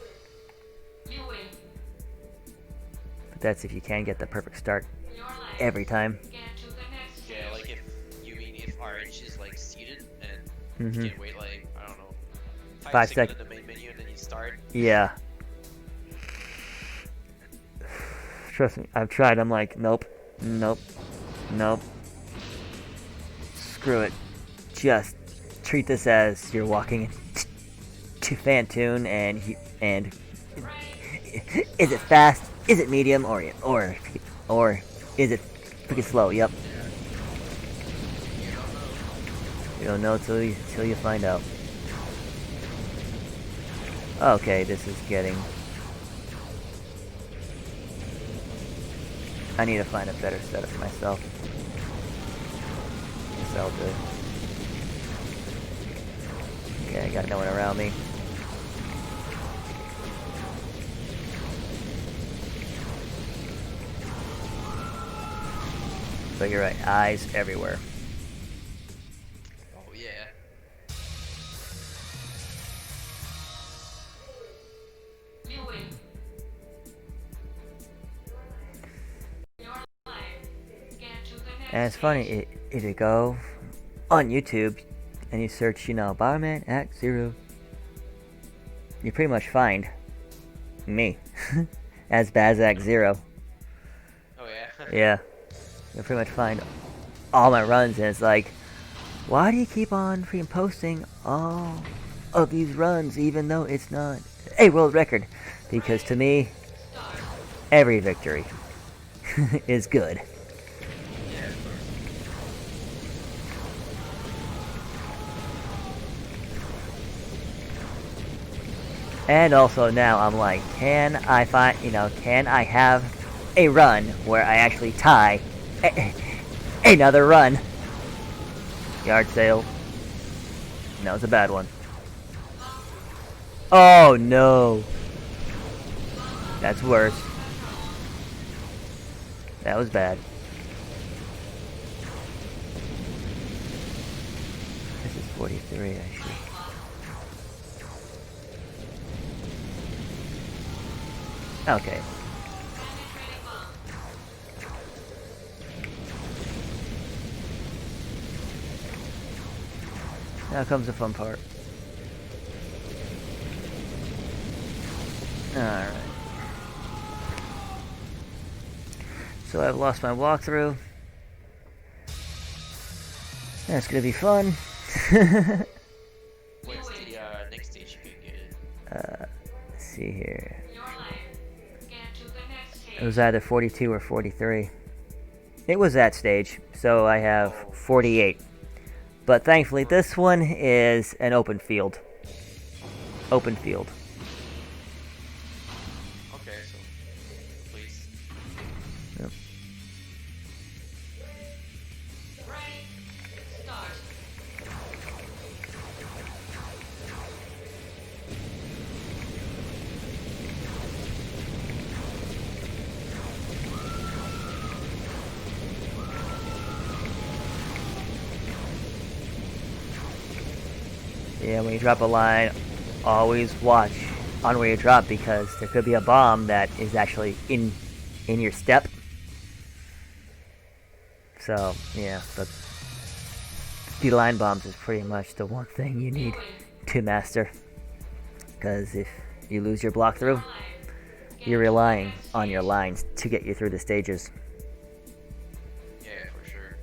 [SPEAKER 3] You win.
[SPEAKER 2] But that's if you can get the perfect start
[SPEAKER 3] Your life.
[SPEAKER 2] every time.
[SPEAKER 3] Get to the next
[SPEAKER 1] Yeah, like if you mean if RH is like seated and you can wait like, I don't know,
[SPEAKER 2] 5
[SPEAKER 1] seconds in the main menu and then you start.
[SPEAKER 2] Yeah. Trust me, I've tried. I'm like, nope, nope, nope. Screw it. Just treat this as you're walking to Fantoon and is it fast? Is it medium? Or is it freaking slow? Yep. You don't know till you find out. Okay, this is getting I need to find a better setup for myself. Guess I'll do. Okay, I got no one around me. But you're right, eyes everywhere.
[SPEAKER 1] Oh yeah.
[SPEAKER 3] You win. Your life. Get to the next
[SPEAKER 2] And it's funny, if you go on YouTube and you search, you know, Bomberman Act 0, you pretty much find me as Baz Act 0.
[SPEAKER 1] Oh yeah.
[SPEAKER 2] Yeah. You'll pretty much find all my runs, and it's like, why do you keep on freaking posting all of these runs even though it's not a world record? Because to me, every victory is good.
[SPEAKER 1] Yeah, of course.
[SPEAKER 2] And also now I'm like, can I find, can I have a run where I actually tie another run? Yard sale. That was a bad one. Oh no. That's worse. That was bad. This is 43 actually. Okay. Now comes the fun part. Alright. So I've lost my walkthrough. That's gonna be fun.
[SPEAKER 1] What's the next stage you can get?
[SPEAKER 2] Let's see here.
[SPEAKER 3] Your life. Get to the next stage.
[SPEAKER 2] It was either 42 or 43. It was that stage, so I have 48. But thankfully this one is an open field. Open field.
[SPEAKER 1] Okay, so please.
[SPEAKER 2] Yep.
[SPEAKER 3] Ready. Start.
[SPEAKER 2] Yeah, when you drop a line, always watch on where you drop, because there could be a bomb that is actually in your step. So yeah, but the line bombs is pretty much the one thing you need to master, because if you lose your block through, you're relying on your lines to get you through the stages,
[SPEAKER 1] Yeah, for sure.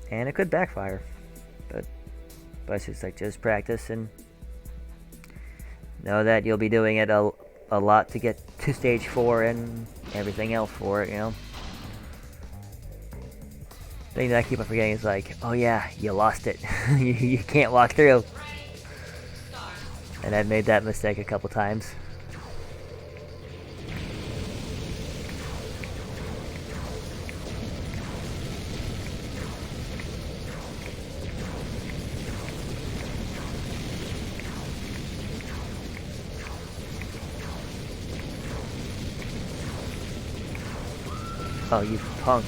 [SPEAKER 2] and it could backfire. But it's just like, just practice and know that you'll be doing it a lot to get to stage 4 and everything else for it, you know. The thing that I keep on forgetting is like, oh yeah, you lost it. you can't walk through. And I've made that mistake a couple times. Oh, you punk.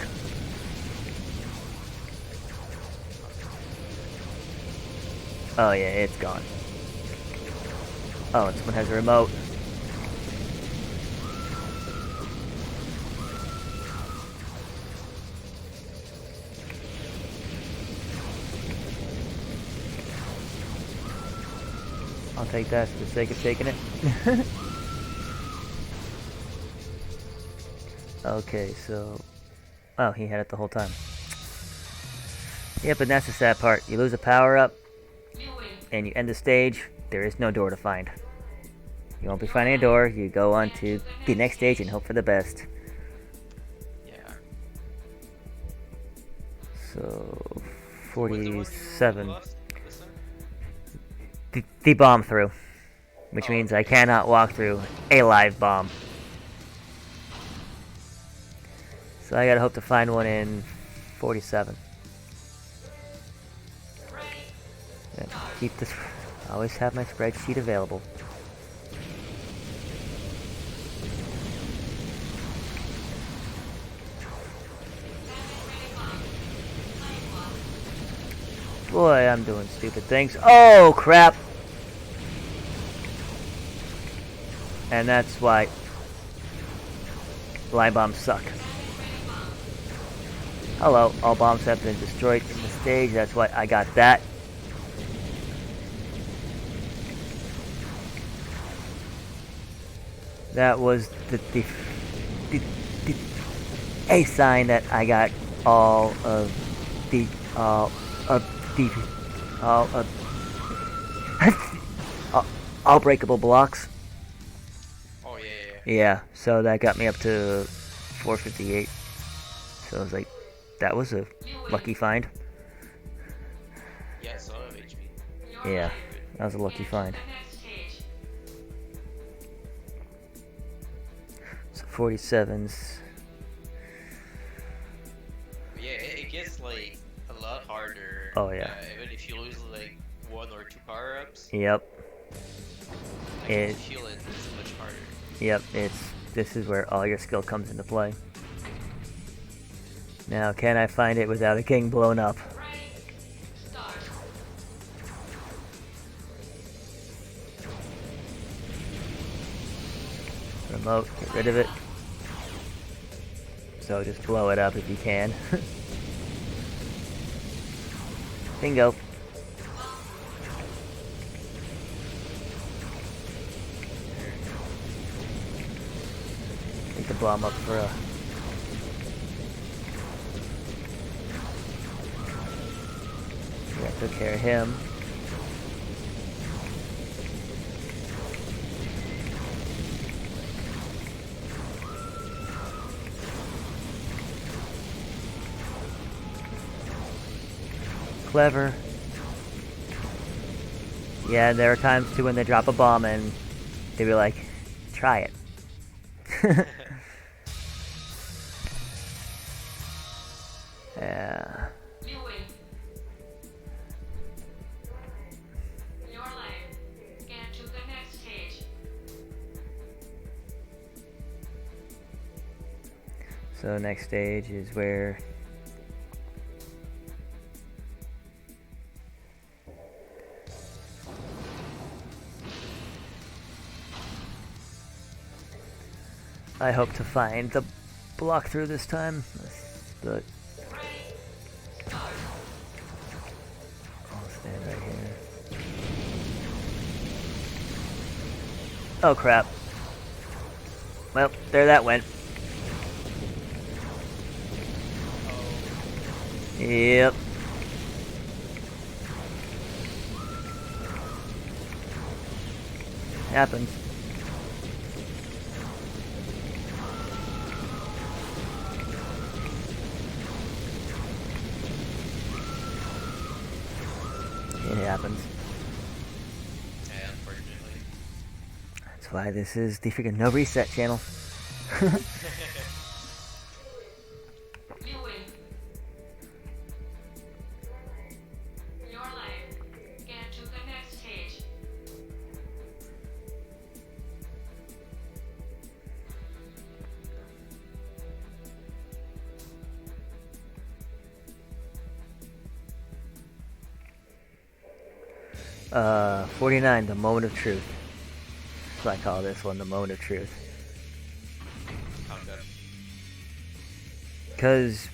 [SPEAKER 2] Oh yeah, it's gone. Oh, and someone has a remote. I'll take that for the sake of taking it. Okay, so... Oh, he had it the whole time. Yep, and that's the sad part. You lose a power-up, and you end the stage, there is no door to find. You won't be finding a door, you go on to the next stage and hope for the best.
[SPEAKER 1] Yeah.
[SPEAKER 2] So...
[SPEAKER 1] Was the one you
[SPEAKER 2] 47.
[SPEAKER 1] lost this time?
[SPEAKER 2] The bomb through. Which
[SPEAKER 1] Oh,
[SPEAKER 2] means
[SPEAKER 1] okay.
[SPEAKER 2] I cannot walk through a live bomb. So I gotta hope to find one in 47. Yeah, keep this. Always have my spreadsheet available. Boy, I'm doing stupid things. Oh, crap! And that's why line bombs suck. Hello, all bombs have been destroyed in the stage. That's why I got that. That was the a sign that I got all of the all breakable blocks.
[SPEAKER 1] Oh yeah.
[SPEAKER 2] Yeah, so that got me up to 458. So I was like, that was a lucky find.
[SPEAKER 1] Yeah, so I have HP.
[SPEAKER 2] Yeah, that was a lucky find. So 47s.
[SPEAKER 1] Yeah, it gets like a lot harder.
[SPEAKER 2] Oh yeah.
[SPEAKER 1] Even if you lose like 1 or 2 power-ups.
[SPEAKER 2] Yep.
[SPEAKER 1] I can feel it. It's much harder.
[SPEAKER 2] Yep. This is where all your skill comes into play. Now, can I find it without it getting blown up? Remote, get rid of it. So just blow it up if you can. Bingo. Need to blow him up for a... Yeah, took care of him. Clever. Yeah, there are times too when they drop a bomb and they be like, try it. Yeah. So next stage is where I hope to find the block through this time, but I'll stand right here. Oh crap. Well, there that went. Yep. Happens. It happens.
[SPEAKER 1] Yeah, unfortunately.
[SPEAKER 2] That's why this is the freaking no reset channel. Uh, 49, the moment of truth. That's what I call this one, the moment of truth.
[SPEAKER 1] Okay.
[SPEAKER 2] Because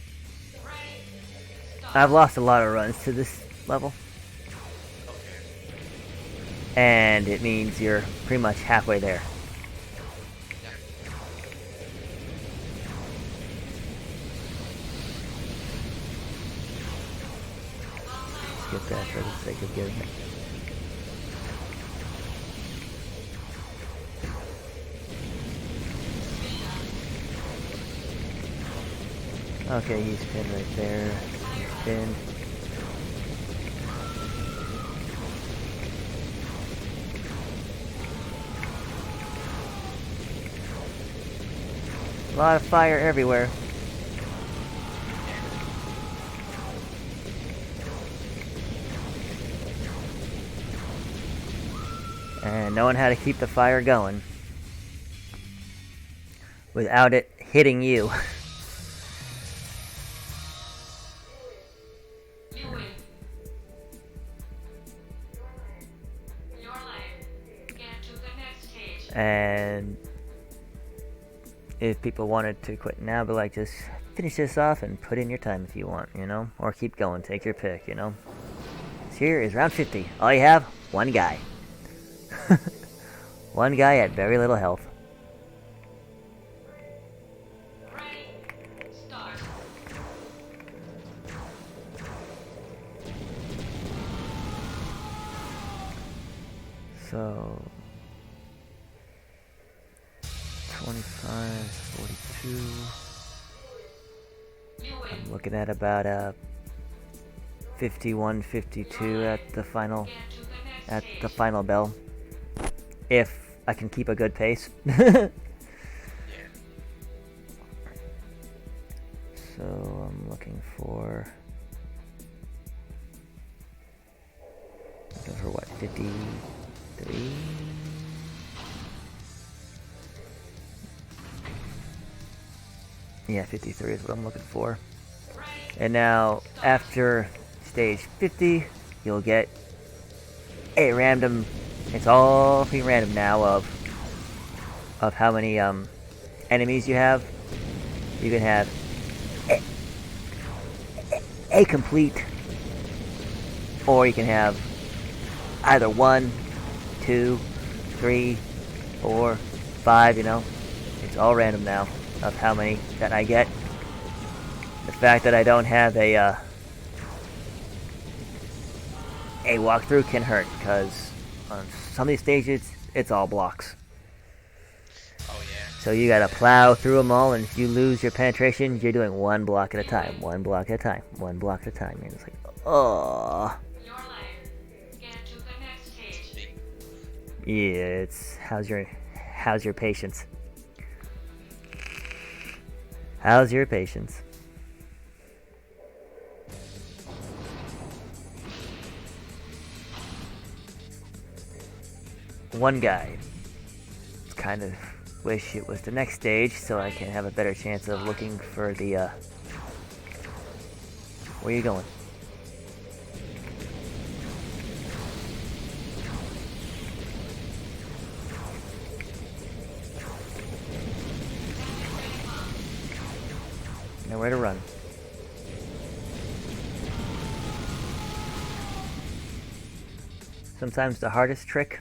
[SPEAKER 2] I've lost a lot of runs to this level.
[SPEAKER 1] Okay.
[SPEAKER 2] And it means you're pretty much halfway there.
[SPEAKER 1] Yeah.
[SPEAKER 2] Let's get that for the sake of getting it. Okay, he's pinned right there. He's pinned. A lot of fire everywhere. And knowing how to keep the fire going without it hitting you.
[SPEAKER 3] You win. Your life. Get to the next stage.
[SPEAKER 2] And if people wanted to quit now, but like, just finish this off and put in your time if you want, you know? Or keep going, take your pick, you know? So here is round 50. All you have, one guy. One guy at very little health.
[SPEAKER 3] Ready? Start.
[SPEAKER 2] So 25, 42.
[SPEAKER 3] You win.
[SPEAKER 2] I'm looking at about 51, 52 at the final
[SPEAKER 3] Get to the next stage.
[SPEAKER 2] final bell. If I can keep a good pace.
[SPEAKER 1] Yeah.
[SPEAKER 2] So I'm looking for what, 53? Yeah, 53 is what I'm looking for.
[SPEAKER 3] Ready?
[SPEAKER 2] And now after stage 50, you'll get a random, it's all be random now of how many enemies you have. You can have a complete, or you can have either 1, 2, 3, 4, 5, you know. It's all random now of how many that I get. The fact that I don't have a walkthrough can hurt, because on some of these stages, it's all blocks.
[SPEAKER 1] Oh yeah.
[SPEAKER 2] So you gotta plow through them all, and if you lose your penetration, you're doing one block at a time, one block at a time, one block at a time. And it's like, oh.
[SPEAKER 3] Your life. Get to the next stage.
[SPEAKER 1] Big.
[SPEAKER 2] Yeah, it's how's your patience? How's your patience? One guy. Kind of wish it was the next stage so I can have a better chance of looking for the where are you going? Nowhere to run. Sometimes the hardest trick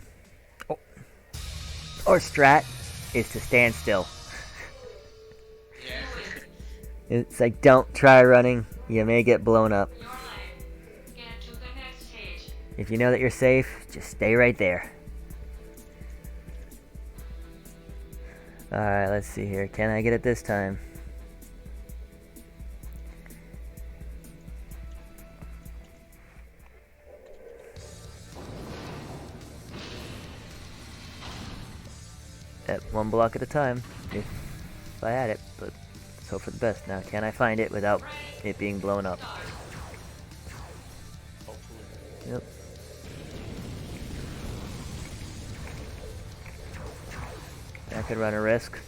[SPEAKER 2] or strat is to stand still.
[SPEAKER 1] Yeah.
[SPEAKER 2] It's like, don't try running, you may get blown up.
[SPEAKER 3] Your life. Get to the next stage.
[SPEAKER 2] If you know that you're safe, just stay right there. Alright, let's see here. Can I get it this time? At one block at a time, if I had it, but let's hope for the best. Now, can I find it without it being blown up?
[SPEAKER 1] Hopefully.
[SPEAKER 2] Yep. That could run a risk.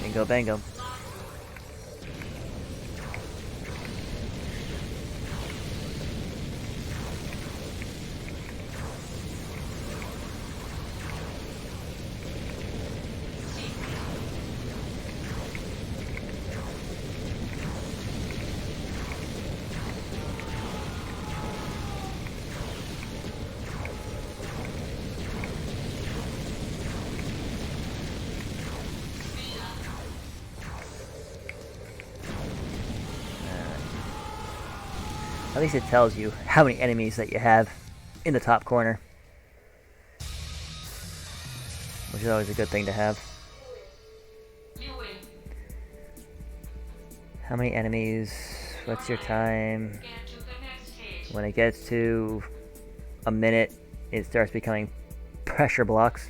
[SPEAKER 2] Bingo bango. At least it tells you how many enemies that you have in the top corner, which is always a good thing to have.
[SPEAKER 3] You win.
[SPEAKER 2] How many enemies? What's your time?
[SPEAKER 3] Get to the next stage.
[SPEAKER 2] When it gets to a minute, it starts becoming pressure blocks.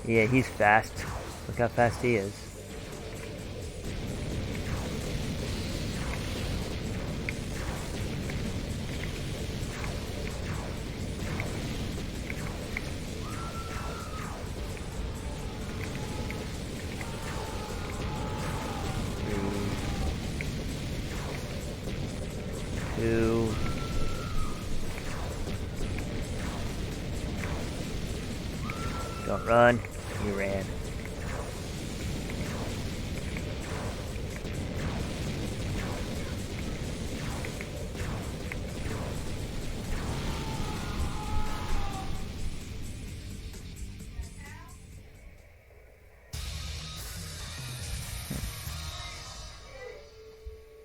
[SPEAKER 2] Yeah, he's fast. Look how fast he is. Two. Don't run. You ran.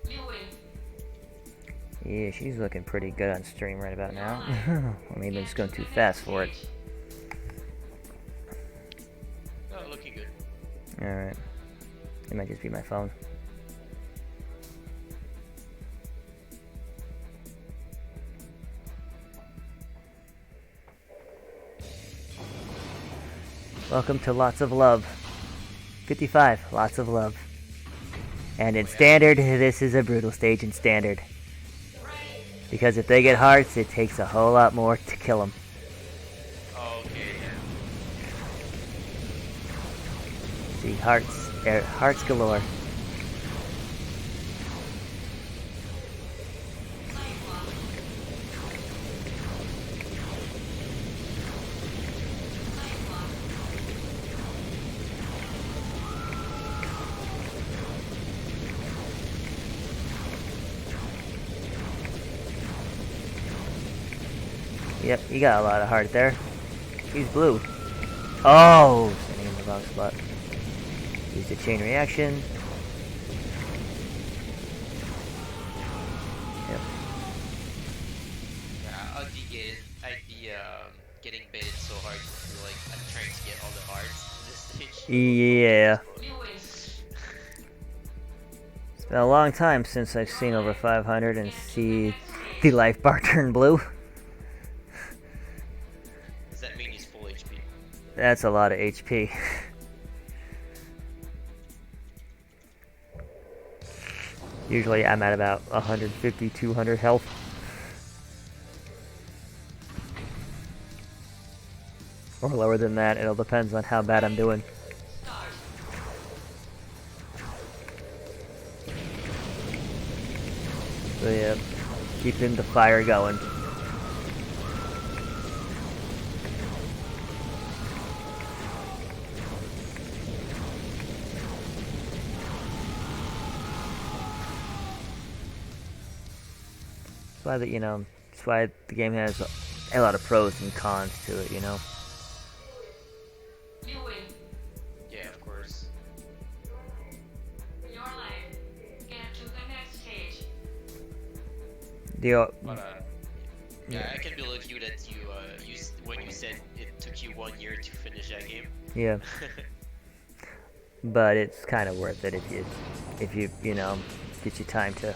[SPEAKER 3] You win.
[SPEAKER 2] Yeah, she's looking pretty good on stream right about now. Or maybe I'm just going too fast for it.
[SPEAKER 1] Oh, looking good.
[SPEAKER 2] Alright. It might just be my phone. Welcome to Lots of Love. 55, Lots of Love. And in Standard, this is a brutal stage in Standard. Because if they get hearts, it takes a whole lot more to kill them.
[SPEAKER 1] Oh, okay, yeah.
[SPEAKER 2] See, hearts galore. Yep, you got a lot of heart there. He's blue. Oh! Standing in the wrong spot. Use the chain reaction. Yep.
[SPEAKER 1] Yeah, I'd be getting baited so hard to like I'm trying to get all the hearts in this stage.
[SPEAKER 2] Yeah.
[SPEAKER 3] You win.
[SPEAKER 2] It's been a long time since I've seen over 500 and see the life bar turn blue.
[SPEAKER 1] Does that mean he's full HP?
[SPEAKER 2] That's a lot of HP. Usually I'm at about 150, 200 health. Or lower than that, it all depends on how bad I'm doing. So yeah, keeping the fire going. That's why that's why the game has a lot of pros and cons to it, you know.
[SPEAKER 3] You win.
[SPEAKER 1] Yeah, of course.
[SPEAKER 3] Your life. Get to the next stage.
[SPEAKER 1] But yeah, I can believe you that when you said it took you 1 year to finish that game.
[SPEAKER 2] Yeah. But it's kind of worth it if you get your time to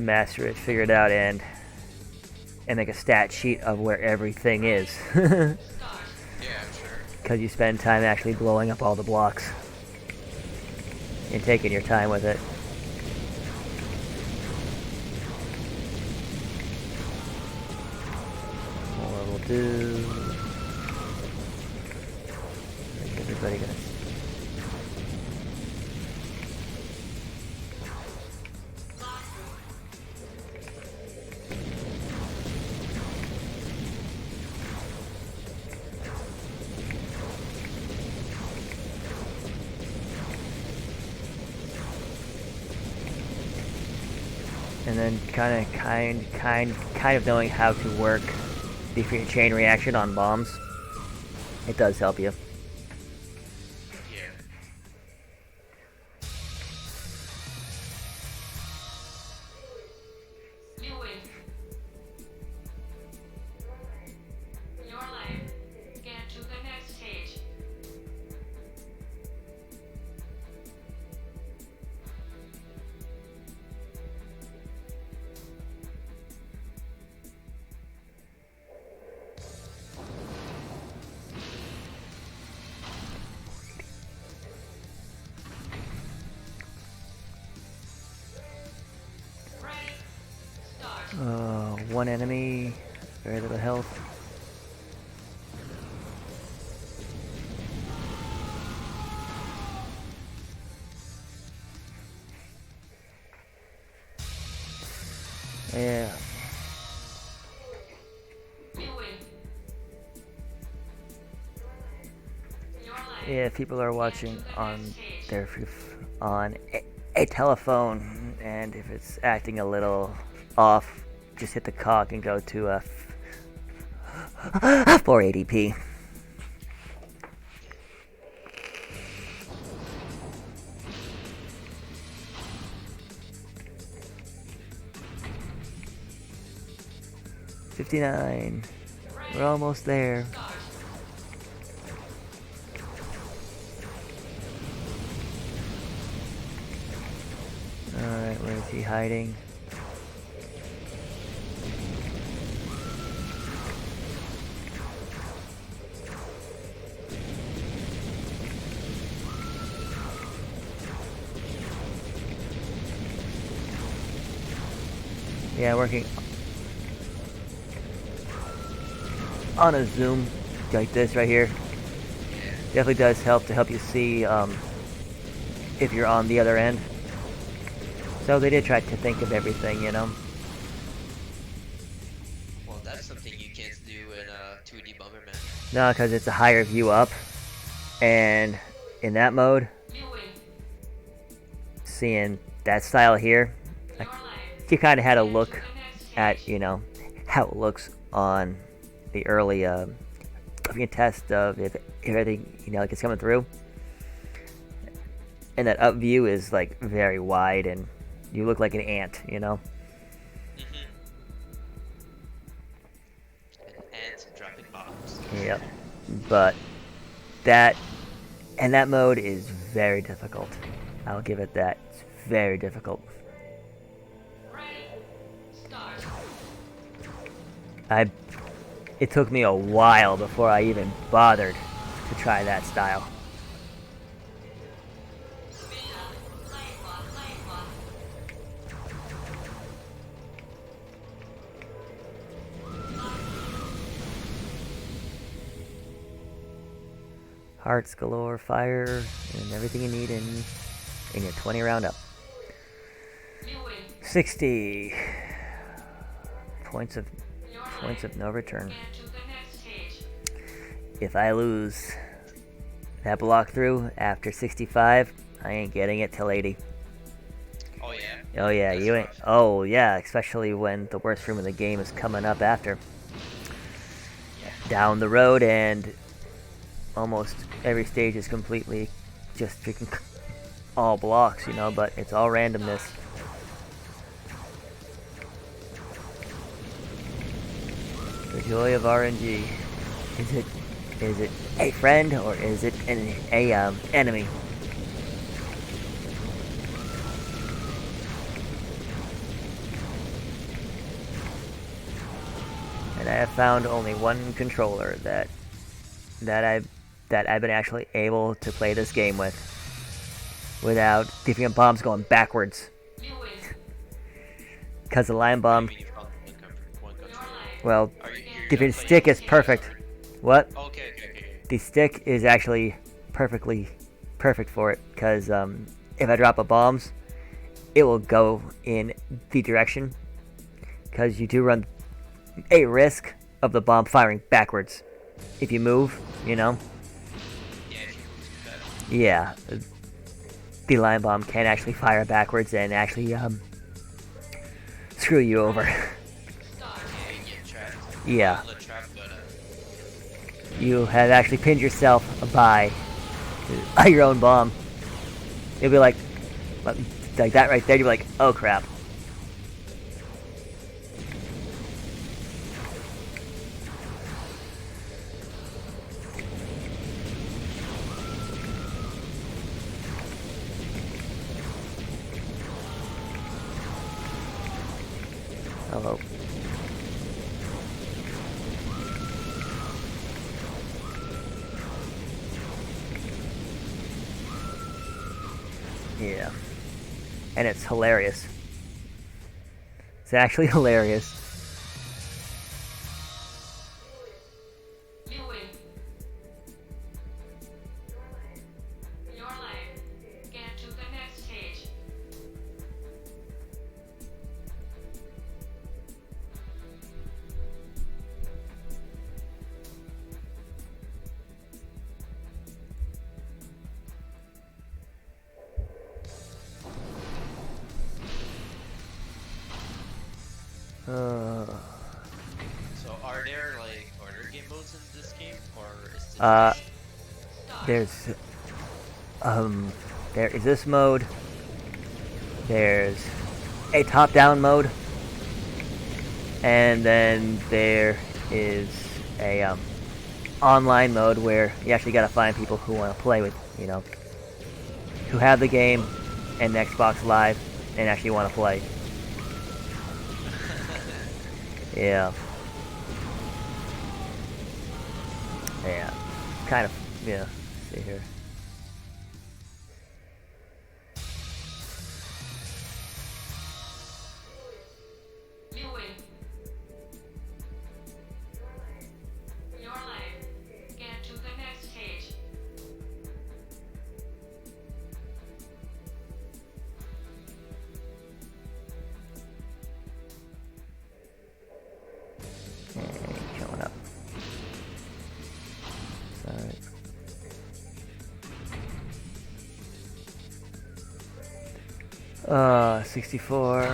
[SPEAKER 2] master it, figure it out, and make a stat sheet of where everything is.
[SPEAKER 1] Yeah, I'm sure.
[SPEAKER 2] Because you spend time actually blowing up all the blocks and taking your time with it. More will do. I think everybody gonna. And then kind of knowing how to work the chain reaction on bombs, it does help you.
[SPEAKER 1] Yeah.
[SPEAKER 3] You win. Your life. Get to the next stage.
[SPEAKER 2] one enemy, very little health. Yeah. Yeah, people are watching on their on a telephone, and if it's acting a little off, just hit the clock and go to 480p. $59. We're almost there. Alright, where is he hiding? Yeah, working on a zoom like this right here. Definitely does help to help you see if you're on the other end. So they did try to think of everything, you know.
[SPEAKER 1] Well, that's something you can't do in 2D Bomberman.
[SPEAKER 2] No, because it's a higher view up, and in that mode, seeing that style here, you kind of had a look at, you know, how it looks on the early test of if everything, you know, like it's coming through. And that up view is like very wide, and you look like an ant, you know.
[SPEAKER 1] An ant dropping bombs.
[SPEAKER 2] Yep. But that mode is very difficult. I'll give it that. It's very difficult. It took me a while before I even bothered to try that style. Hearts galore, fire, and everything you need in your 20 round up. 60 points of no return. If I lose that block through after 65, I ain't getting it till 80.
[SPEAKER 1] Oh yeah?
[SPEAKER 2] Oh yeah, you ain't. Oh yeah, especially when the worst room in the game is coming up after. Down the road, and almost every stage is completely just freaking all blocks, you know, but it's all randomness. The joy of RNG. Is it a friend, or is it an enemy? And I have found only one controller that I've been actually able to play this game with without different bombs going backwards. Because the line bomb, well, different stick is perfect. What?
[SPEAKER 1] Okay.
[SPEAKER 2] The stick is actually perfect for it, because if I drop a bombs, it will go in the direction, because you do run a risk of the bomb firing backwards if you move, you know. Yeah, the line bomb can actually fire backwards and actually screw you over. Yeah. You have actually pinned yourself by your own bomb. It'll be like that right there. You'll be like, oh crap. Hello. Yeah. And it's hilarious. It's actually hilarious.
[SPEAKER 1] So are there game modes in this game, or is this just...
[SPEAKER 2] There's there is this mode. There's a top-down mode, and then there is a online mode where you actually gotta find people who want to play with, you know, who have the game and Xbox Live and actually want to play. Yeah. Yeah. Kind of. Yeah. See here.
[SPEAKER 3] Viewing. Your life. Get to the next stage.
[SPEAKER 2] Showing up. Sorry. 64.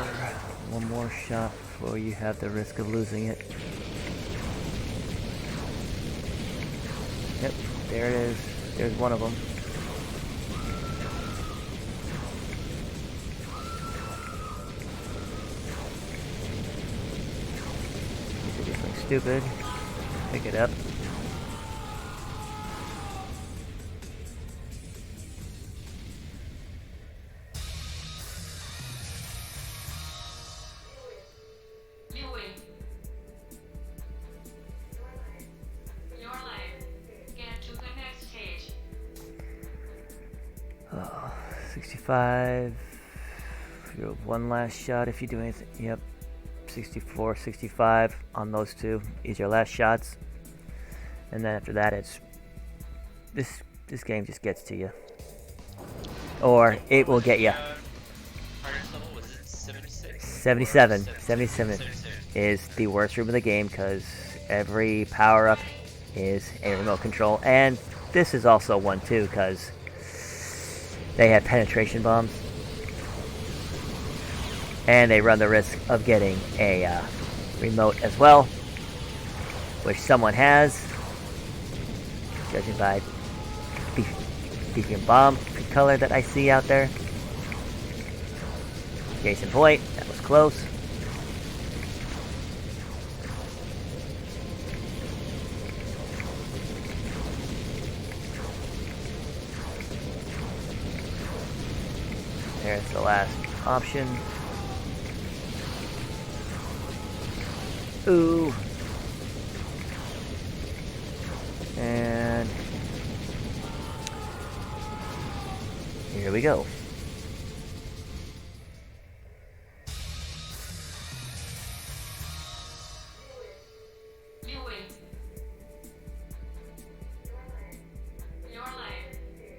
[SPEAKER 2] One more shot before you have the risk of losing it. Yep, there it is. There's one of them. You do something stupid. Pick it up.
[SPEAKER 3] Viewing. Your life. Get to the next stage.
[SPEAKER 2] 65. You have one last shot if you do anything. Yep. 64, 65 on those two is your last shots, and then after that it's this game just gets to you, or it will get you.
[SPEAKER 1] Hardest level, was it 76?
[SPEAKER 2] 77 is the worst room of the game because every power-up is a remote control, and this is also one too because they have penetration bombs. And they run the risk of getting a remote as well, which someone has, judging by beacon bomb color that I see out there. Case in point, that was close. There's the last option. Ooh. And here we go.
[SPEAKER 3] Viewing. Your life.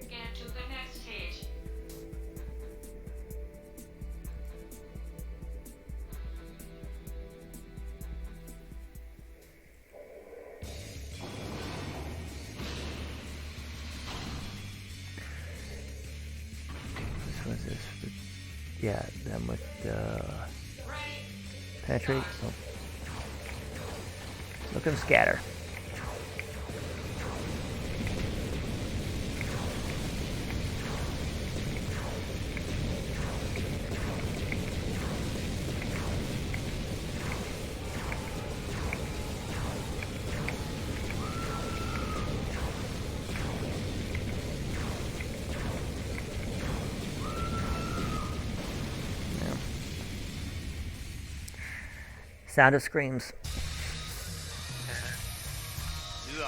[SPEAKER 3] Get to the next stage.
[SPEAKER 2] Which one's this? Yeah, them with
[SPEAKER 3] Ready.
[SPEAKER 2] penetrate. Oh. Look at them scatter. Sound of screams.
[SPEAKER 1] Do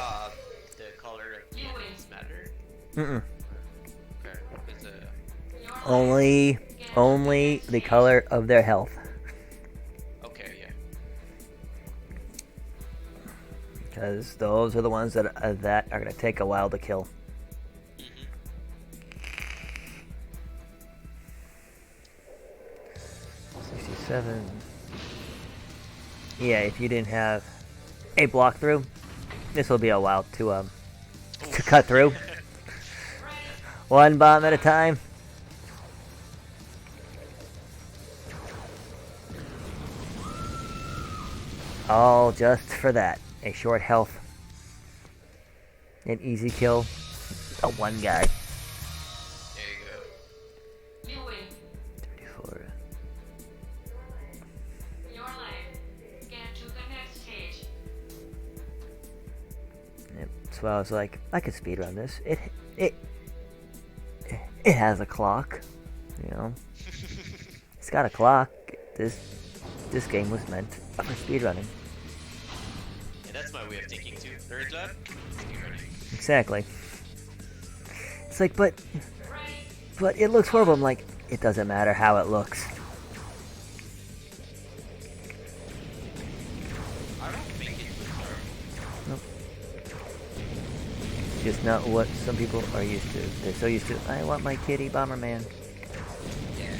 [SPEAKER 1] the color of the enemies matter?
[SPEAKER 2] Mm-mm.
[SPEAKER 1] Okay. It's
[SPEAKER 2] Only the color of their health.
[SPEAKER 1] okay, yeah.
[SPEAKER 2] Because those are the ones that are going to take a while to kill. 67. Yeah, if you didn't have a block through, this will be a while to cut through. One bomb at a time. All just for that. A short health. An easy kill. A one guy.
[SPEAKER 1] There you go.
[SPEAKER 3] You win.
[SPEAKER 2] 34.
[SPEAKER 3] Your life. Get to the next stage.
[SPEAKER 2] Yep. So I was like, I could speedrun this. It has a clock. You know. It's got a clock. This game was meant for speedrunning.
[SPEAKER 1] Yeah, that's my way of thinking too. Third lap, speedrunning.
[SPEAKER 2] Exactly. It's like, but it looks horrible. I'm like, it doesn't matter how it looks.
[SPEAKER 1] I don't think it looks horrible.
[SPEAKER 2] Nope. Just not what some people are used to. They're so used to, I want my kitty Bomberman.
[SPEAKER 1] Yeah.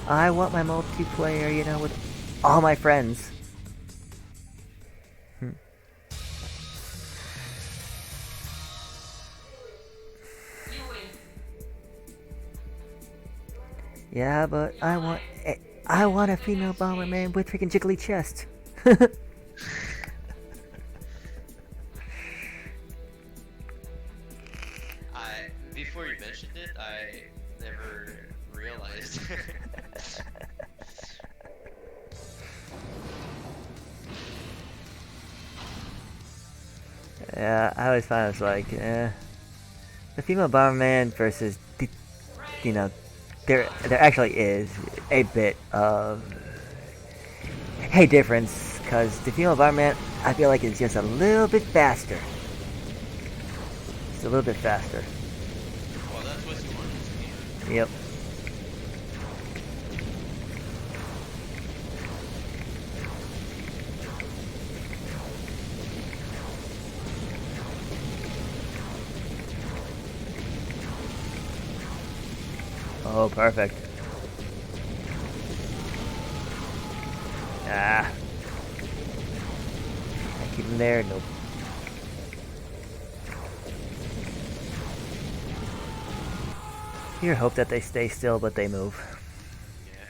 [SPEAKER 2] I want my multiplayer, you know, with all my friends.
[SPEAKER 3] You win.
[SPEAKER 2] Yeah, but I want a female Bomberman with freaking jiggly chest.
[SPEAKER 1] Before you mentioned it, I never realized.
[SPEAKER 2] Yeah, I always find it's like, the female Bomberman versus, you know, there actually is a bit of a difference, because the female Bomberman, I feel like, is just a little bit faster. Just a little bit faster.
[SPEAKER 1] Well, that's what you want to see.
[SPEAKER 2] Yep. Oh, perfect. Ah. I keep him there. Nope. You hope that they stay still, but they move.
[SPEAKER 1] Yeah.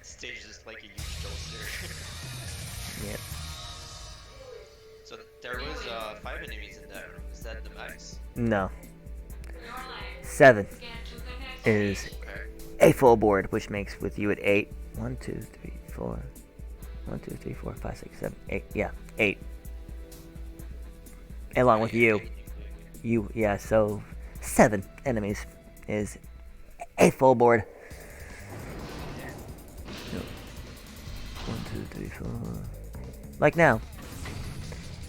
[SPEAKER 1] Stage is just like a huge toaster.
[SPEAKER 2] Yep.
[SPEAKER 1] So there was 5 enemies in that room. Is that the max?
[SPEAKER 2] No.
[SPEAKER 3] Your life.
[SPEAKER 2] 7
[SPEAKER 3] Get to the next
[SPEAKER 2] is
[SPEAKER 3] stage.
[SPEAKER 2] a full board, which makes with you at 8. 1, 2, 3, 4. 1, 2, 3, 4, 5, 6, 7, 8. Yeah, 8. Along with you. You, yeah, so 7 enemies is a full board. 1, 2, 3, 4. Like now.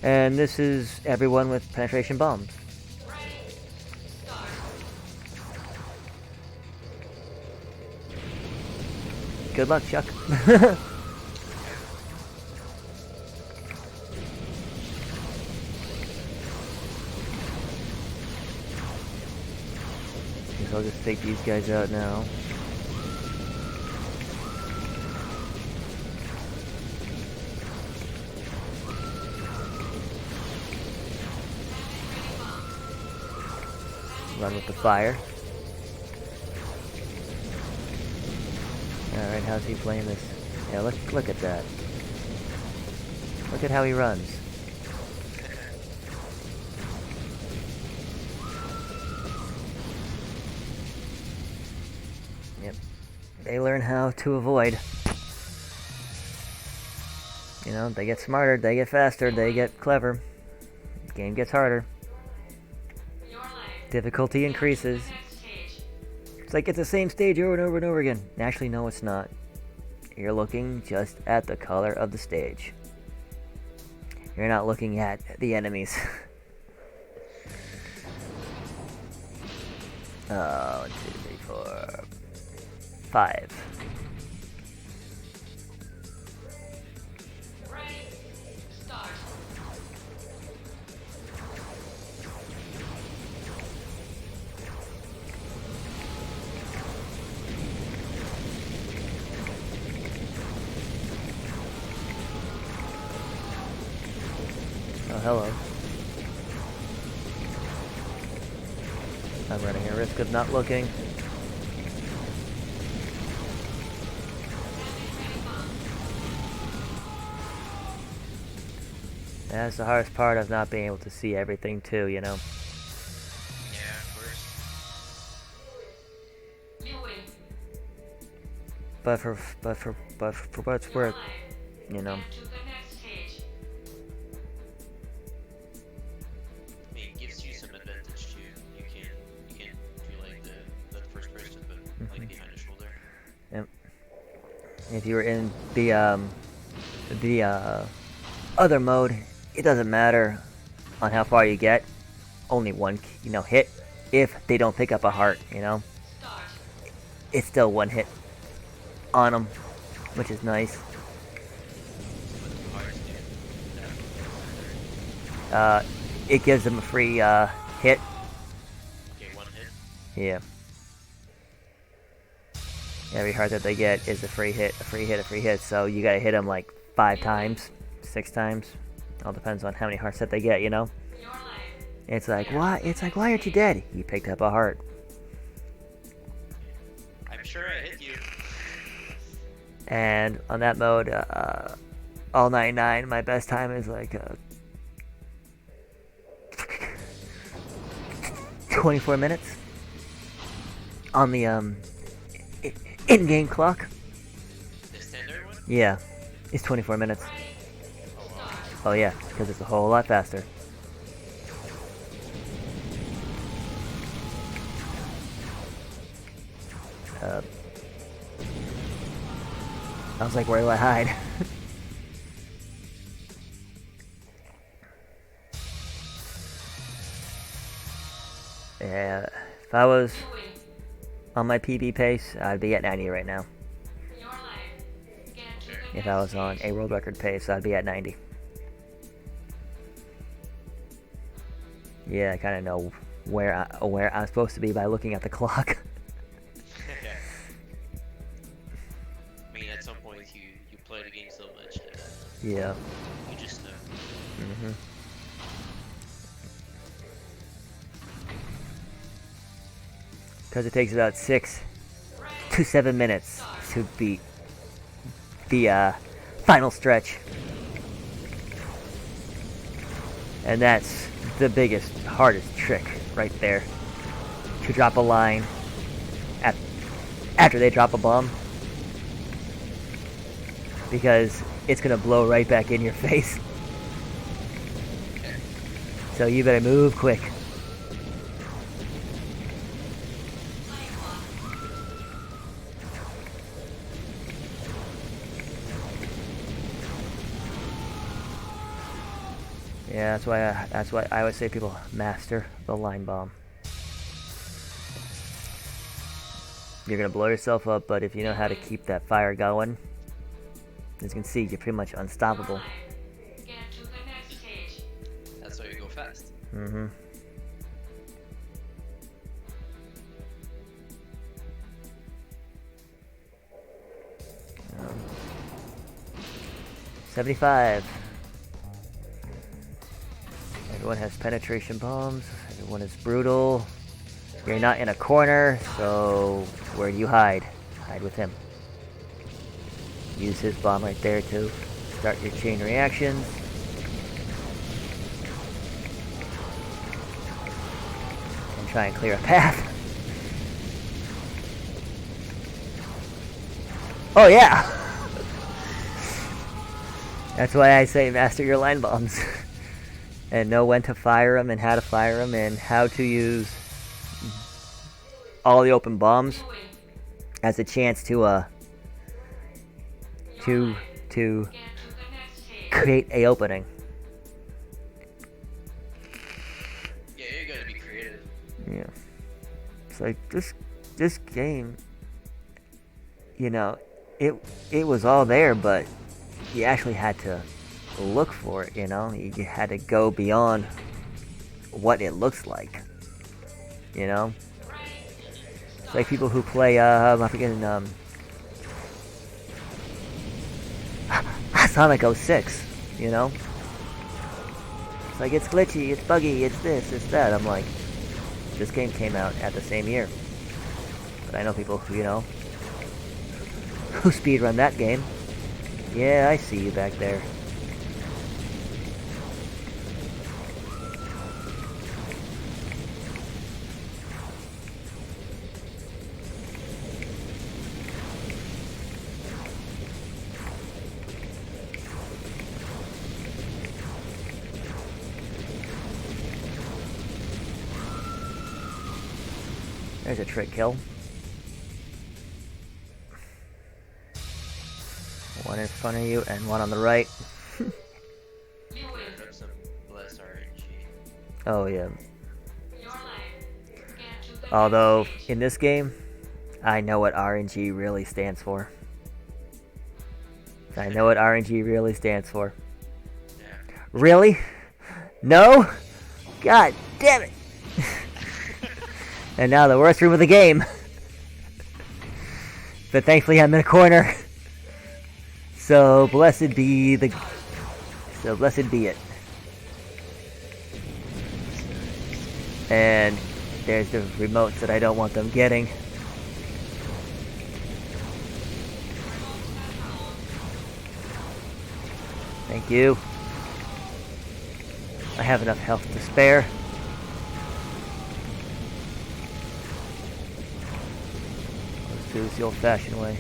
[SPEAKER 2] And this is everyone with penetration bombs.
[SPEAKER 3] Ready. Start.
[SPEAKER 2] Good luck, Chuck. Guess I'll just take these guys out now. Run with the fire. Alright, how's he playing this? Yeah, look at that. Look at how he runs. Yep. They learn how to avoid. You know, they get smarter, they get faster, they get clever. The game gets harder.
[SPEAKER 3] Your life.
[SPEAKER 2] Difficulty increases.
[SPEAKER 3] Next stage.
[SPEAKER 2] It's like it's the same stage over and over and over again. Actually, no, it's not. You're looking just at the color of the stage. You're not looking at the enemies. 1, 2, 3, 4, 5.
[SPEAKER 3] Ready. Start.
[SPEAKER 2] Oh, hello. I'm running a risk of not looking. That's the hardest part of not being able to see everything too, you know.
[SPEAKER 1] Yeah, of course.
[SPEAKER 3] You win.
[SPEAKER 2] But for what it's
[SPEAKER 3] Your
[SPEAKER 2] worth,
[SPEAKER 3] life.
[SPEAKER 2] you know.
[SPEAKER 3] Get to the next stage.
[SPEAKER 1] I mean, it gives you some advantage too. You can do like the first person, but like behind the shoulder.
[SPEAKER 2] Yep. If you were in the other mode, it doesn't matter on how far you get. Only one, you know, hit. If they don't pick up a heart, you know,
[SPEAKER 3] Start.
[SPEAKER 2] it's still one hit on them, which is nice. It gives them a free hit.
[SPEAKER 1] Okay, one hit.
[SPEAKER 2] Yeah. Every heart that they get is a free hit, a free hit, a free hit. So you gotta hit them like 5 times, 6 times. All depends on how many hearts that they get, you know.
[SPEAKER 3] Your life.
[SPEAKER 2] It's like why? It's like why aren't you dead? You picked up a heart.
[SPEAKER 1] I'm sure I hit you.
[SPEAKER 2] And on that mode, all 99, my best time is like 24 minutes on the in-game clock.
[SPEAKER 1] The standard one?
[SPEAKER 2] Yeah, it's 24 minutes. Oh yeah, because it's a whole lot faster. I was like, where do I hide? Yeah, if I was
[SPEAKER 3] You win.
[SPEAKER 2] on my PB pace, I'd be at 90 right now.
[SPEAKER 3] Your life. Get to the
[SPEAKER 2] If
[SPEAKER 3] next
[SPEAKER 2] I was on
[SPEAKER 3] stage.
[SPEAKER 2] a world record pace, I'd be at 90. Yeah, I kind of know where I'm supposed to be by looking at the clock.
[SPEAKER 1] Yeah. I mean, at some point you play the game so much that
[SPEAKER 2] Yeah.
[SPEAKER 1] you just know.
[SPEAKER 2] Mhm. Because it takes about 6 to 7 minutes to beat the final stretch. And that's the biggest, hardest trick right there. To drop a line after they drop a bomb. Because it's going to blow right back in your face. So you better move quick. Yeah, that's why I always say people master the line bomb. You're gonna blow yourself up, but if you know how to keep that fire going, as you can see, you're pretty much unstoppable.
[SPEAKER 3] Your life. Get to the next stage.
[SPEAKER 1] That's why you go fast.
[SPEAKER 2] Mm-hmm. 75. Everyone has penetration bombs. Everyone is brutal. You're not in a corner, so where do you hide? Hide with him. Use his bomb right there to start your chain reactions. And try and clear a path. Oh yeah! That's why I say master your line bombs. And know when to fire them and how to fire them and how to use all the open bombs
[SPEAKER 3] You win.
[SPEAKER 2] as a chance to
[SPEAKER 3] Your life. Get to the next stage.
[SPEAKER 2] create a opening.
[SPEAKER 1] Yeah, you gotta be creative.
[SPEAKER 2] Yeah. It's like this game, you know, it was all there, but you actually had to look for it, you know? You had to go beyond what it looks like. You know? It's like people who play I'm forgetting Sonic 06, you know? It's like it's glitchy, it's buggy, it's this, it's that. I'm like, this game came out at the same year. But I know people who, you know, who speedrun that game. Yeah, I see you back there. There's a trick kill. One in front of you and one on the right.
[SPEAKER 1] Grab some less RNG.
[SPEAKER 2] Oh yeah.
[SPEAKER 3] Your life. Get to the
[SPEAKER 2] Although
[SPEAKER 3] next stage.
[SPEAKER 2] in this game, I know what RNG really stands for. I know what RNG really stands for.
[SPEAKER 1] Yeah.
[SPEAKER 2] Really? No? God damn it! And now the worst room of the game. But thankfully I'm in a corner. So blessed be the... So blessed be it. And there's the remotes that I don't want them getting. Thank you. I have enough health to spare. Let's do this the old-fashioned way.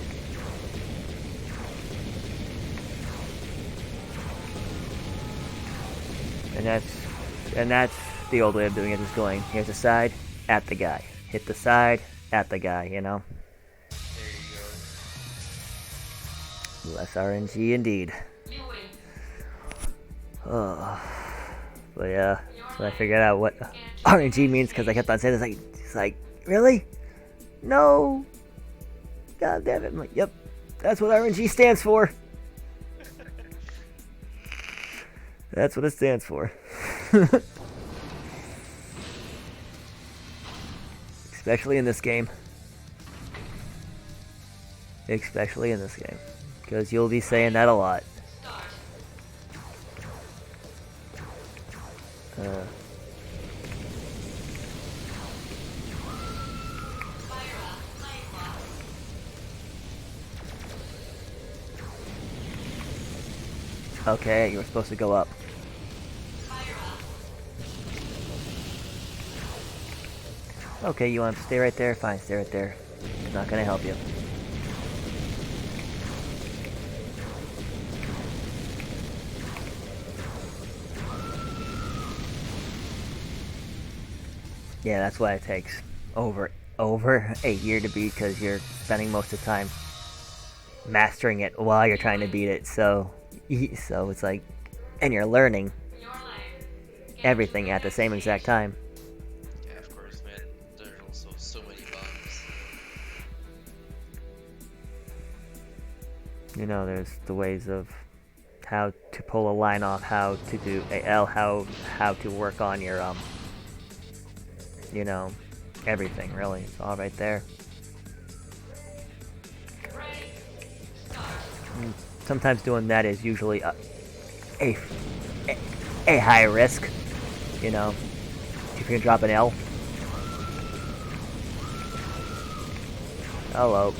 [SPEAKER 2] And that's the old way of doing it, is going, here's the side, at the guy. Hit the side, at the guy, you know?
[SPEAKER 1] There you go.
[SPEAKER 2] Less RNG indeed.
[SPEAKER 3] You win.
[SPEAKER 2] Oh. But yeah, so I figured out what RNG means because I kept on saying this, it's like, really? No. God damn it. I'm like, yep, that's what RNG stands for. That's what it stands for. Especially in this game. Especially in this game. Because you'll be saying that a lot.
[SPEAKER 3] Start. Spira. Play clock.
[SPEAKER 2] Okay, you were supposed to go up.
[SPEAKER 3] Spira.
[SPEAKER 2] Okay, you want to stay right there? Fine, stay right there. It's not going to help you. Yeah, that's why it takes over a year to beat, because you're spending most of the time mastering it while you're trying to beat it. So it's like, and you're learning
[SPEAKER 3] Your life. Get
[SPEAKER 2] everything
[SPEAKER 3] to
[SPEAKER 2] at the
[SPEAKER 3] next
[SPEAKER 2] same
[SPEAKER 3] stage.
[SPEAKER 2] exact time.
[SPEAKER 1] Yeah, of course, man. There's also so many bombs.
[SPEAKER 2] You know, there's the ways of how to pull a line off, how to do a L, how to work on your you know, everything really. It's all right there.
[SPEAKER 3] Ready. Start.
[SPEAKER 2] And sometimes doing that is usually a high risk. You know, if you can drop an L. Hello.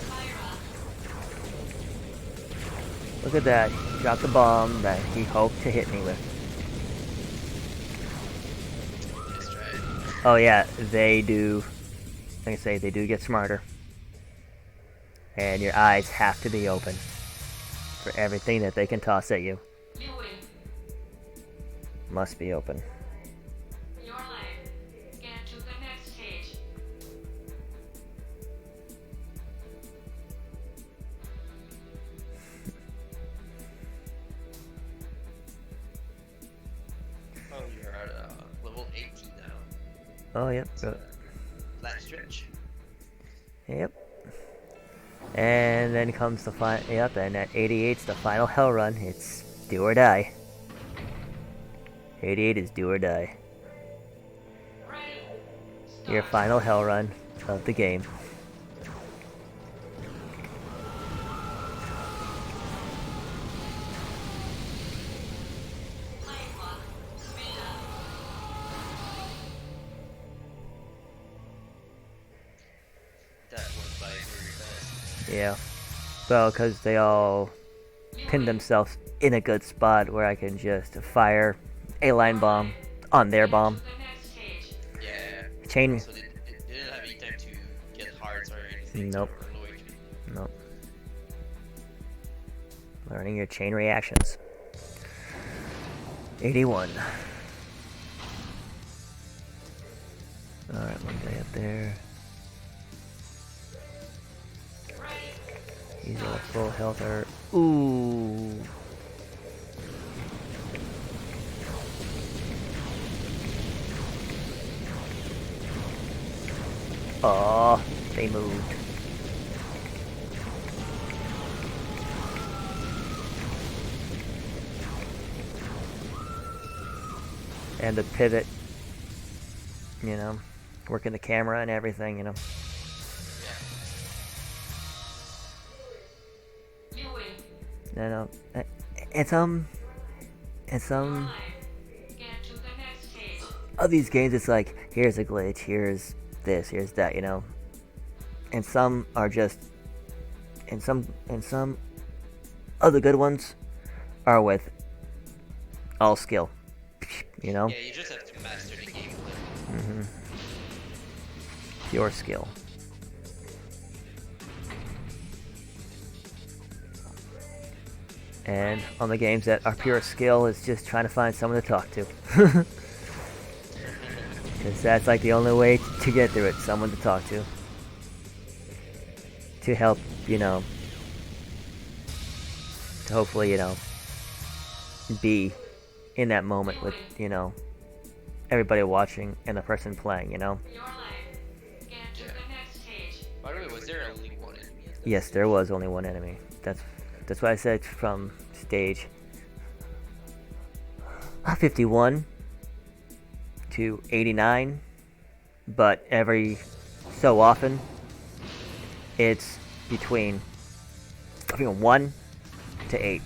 [SPEAKER 3] Spira.
[SPEAKER 2] Look at that. He dropped the bomb that he hoped to hit me with.
[SPEAKER 1] Nice try.
[SPEAKER 2] Oh yeah, they do. Like I say, they do get smarter. And your eyes have to be open for everything that they can toss at you.
[SPEAKER 3] You win.
[SPEAKER 2] Must be open.
[SPEAKER 3] Your life. Get to the next stage.
[SPEAKER 1] Oh, you're at level 18 now.
[SPEAKER 2] Oh yep.
[SPEAKER 1] Last stretch.
[SPEAKER 2] Yep. And then comes the final. Yep. And at 88's the final hell run. It's do or die. 88 is do or die.
[SPEAKER 3] Ready. Start.
[SPEAKER 2] Your final hell run of the game.
[SPEAKER 3] Play clock. Speed up.
[SPEAKER 1] That went by very fast.
[SPEAKER 2] Yeah. Well, because they all
[SPEAKER 3] You
[SPEAKER 2] pinned
[SPEAKER 3] win.
[SPEAKER 2] themselves in a good spot where I can just fire a line bomb on their bomb.
[SPEAKER 3] To the next stage.
[SPEAKER 1] Yeah.
[SPEAKER 2] Chain.
[SPEAKER 1] So they didn't have any time to get hearts or anything.
[SPEAKER 2] Nope.
[SPEAKER 1] Or low HP.
[SPEAKER 2] Nope. Learning your chain reactions. 81. Alright, one guy up there. He's got a full health or ooh. Oh, they moved. And the pivot, you know, working the camera and everything, you know. No, it's of these games, it's like, here's a glitch, here's this, here's that, you know. And some are just, and some of the good ones are with all skill, you know.
[SPEAKER 1] Yeah, you just have to master the game.
[SPEAKER 2] Pure skill. And on the games that are pure skill, it's just trying to find someone to talk to. Because that's like the only way to get through it, someone to talk to. To help, you know, to hopefully, you know, be in that moment with, you know, everybody watching and the person playing, you know.
[SPEAKER 1] By the way, was there only one enemy?
[SPEAKER 2] Yes, there was only one enemy. That's why I said from stage 51 to 89, but every so often it's between 1 to 8.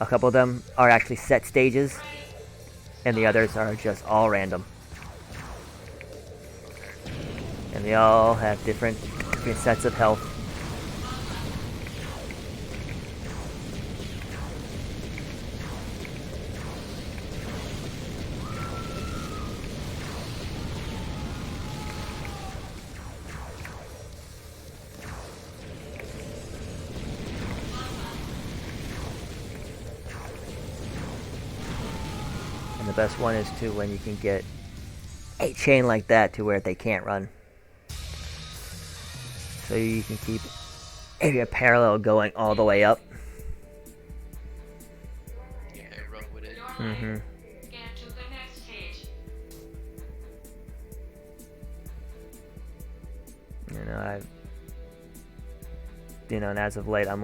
[SPEAKER 2] A couple of them are actually set stages, and the others are just all random. And they all have different sets of health. And the best one is too when you can get a chain like that to where they can't run. So you can keep a parallel going all the way up.
[SPEAKER 1] Yeah, run with it.
[SPEAKER 3] Get to the next stage.
[SPEAKER 2] You know, and as of late, I'm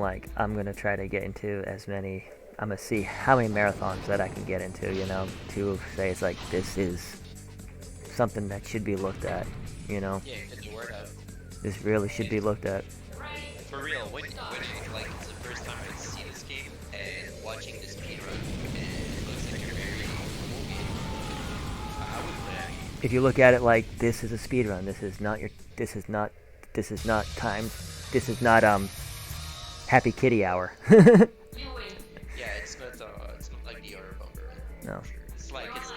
[SPEAKER 2] gonna try to get into as many. I'm gonna see how many marathons that I can get into. You know, to say it's like this is something that should be looked at. You know.
[SPEAKER 1] Yeah, get the word out.
[SPEAKER 2] This really should be looked at.
[SPEAKER 1] For real, when like it's the first time I see this game and watching this speedrun, and it looks like you're very movie. I would play that game.
[SPEAKER 2] If you look at it like this is a speedrun, this is not time. This is not Happy Kitty Hour.
[SPEAKER 1] Yeah, it's not like the other Bomberman.
[SPEAKER 2] No.
[SPEAKER 1] It's like it's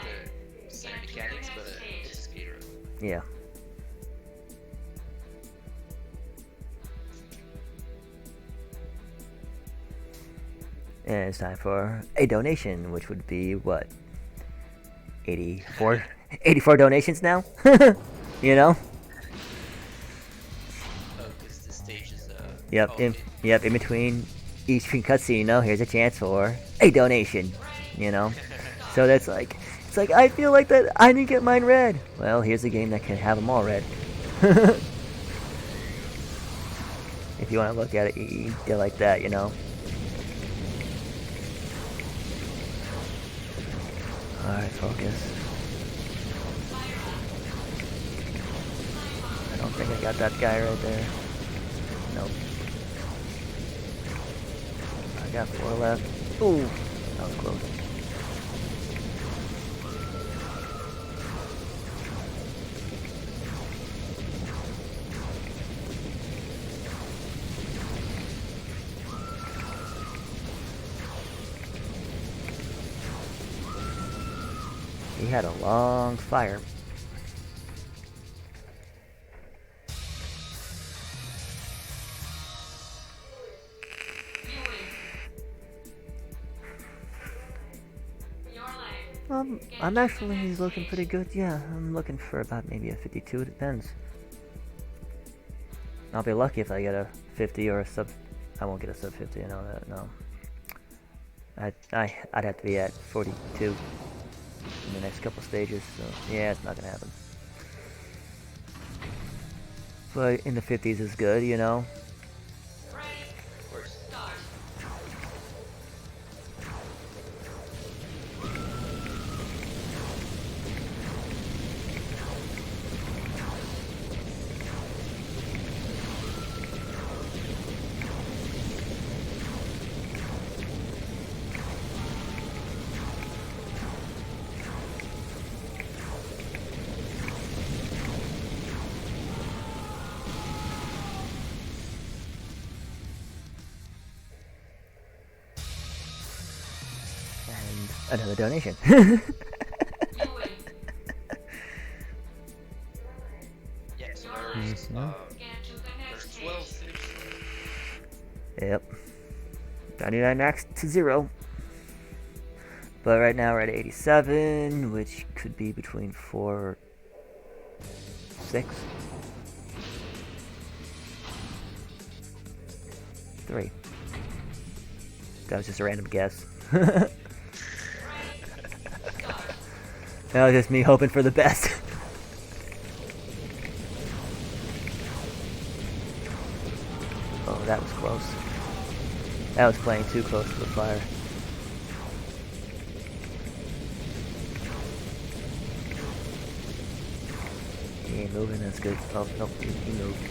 [SPEAKER 1] the same mechanics, but it's a speedrun.
[SPEAKER 2] Yeah. And it's time for a donation, which would be what? 84 donations now? You know?
[SPEAKER 1] Oh, because the stage is
[SPEAKER 2] Yep,
[SPEAKER 1] oh,
[SPEAKER 2] in between each cutscene, you know, here's a chance for a donation, you know? So that's like, it's like, I feel like that I didn't get mine red. Well, here's a game that can have them all red. If you want to look at it, you get like that, you know? Alright, focus. I don't think I got that guy right there. Nope. I got 4 left. Ooh, that was close. He had a long fire. I'm actually looking pretty good. Yeah, I'm looking for about maybe a 52. It depends. I'll be lucky if I get a 50 or a sub. I won't get a sub 50. I know that. No. I'd have to be at 42 in the next couple stages. So yeah, it's not gonna happen. But in the 50s is good, you know.
[SPEAKER 1] Of course.
[SPEAKER 2] And another donation.
[SPEAKER 3] You win.
[SPEAKER 1] Yeah, so
[SPEAKER 2] Mhm.
[SPEAKER 3] Get to the next
[SPEAKER 1] there's 12
[SPEAKER 3] stage.
[SPEAKER 1] finished.
[SPEAKER 2] Yep. 99 max to 0. But right now we're at 87, which could be between 4 6 3. That was just a random guess. That was just me hoping for the best. Oh, that was close. That was playing too close to the fire. He ain't moving, that's good. Oh, no, he moved.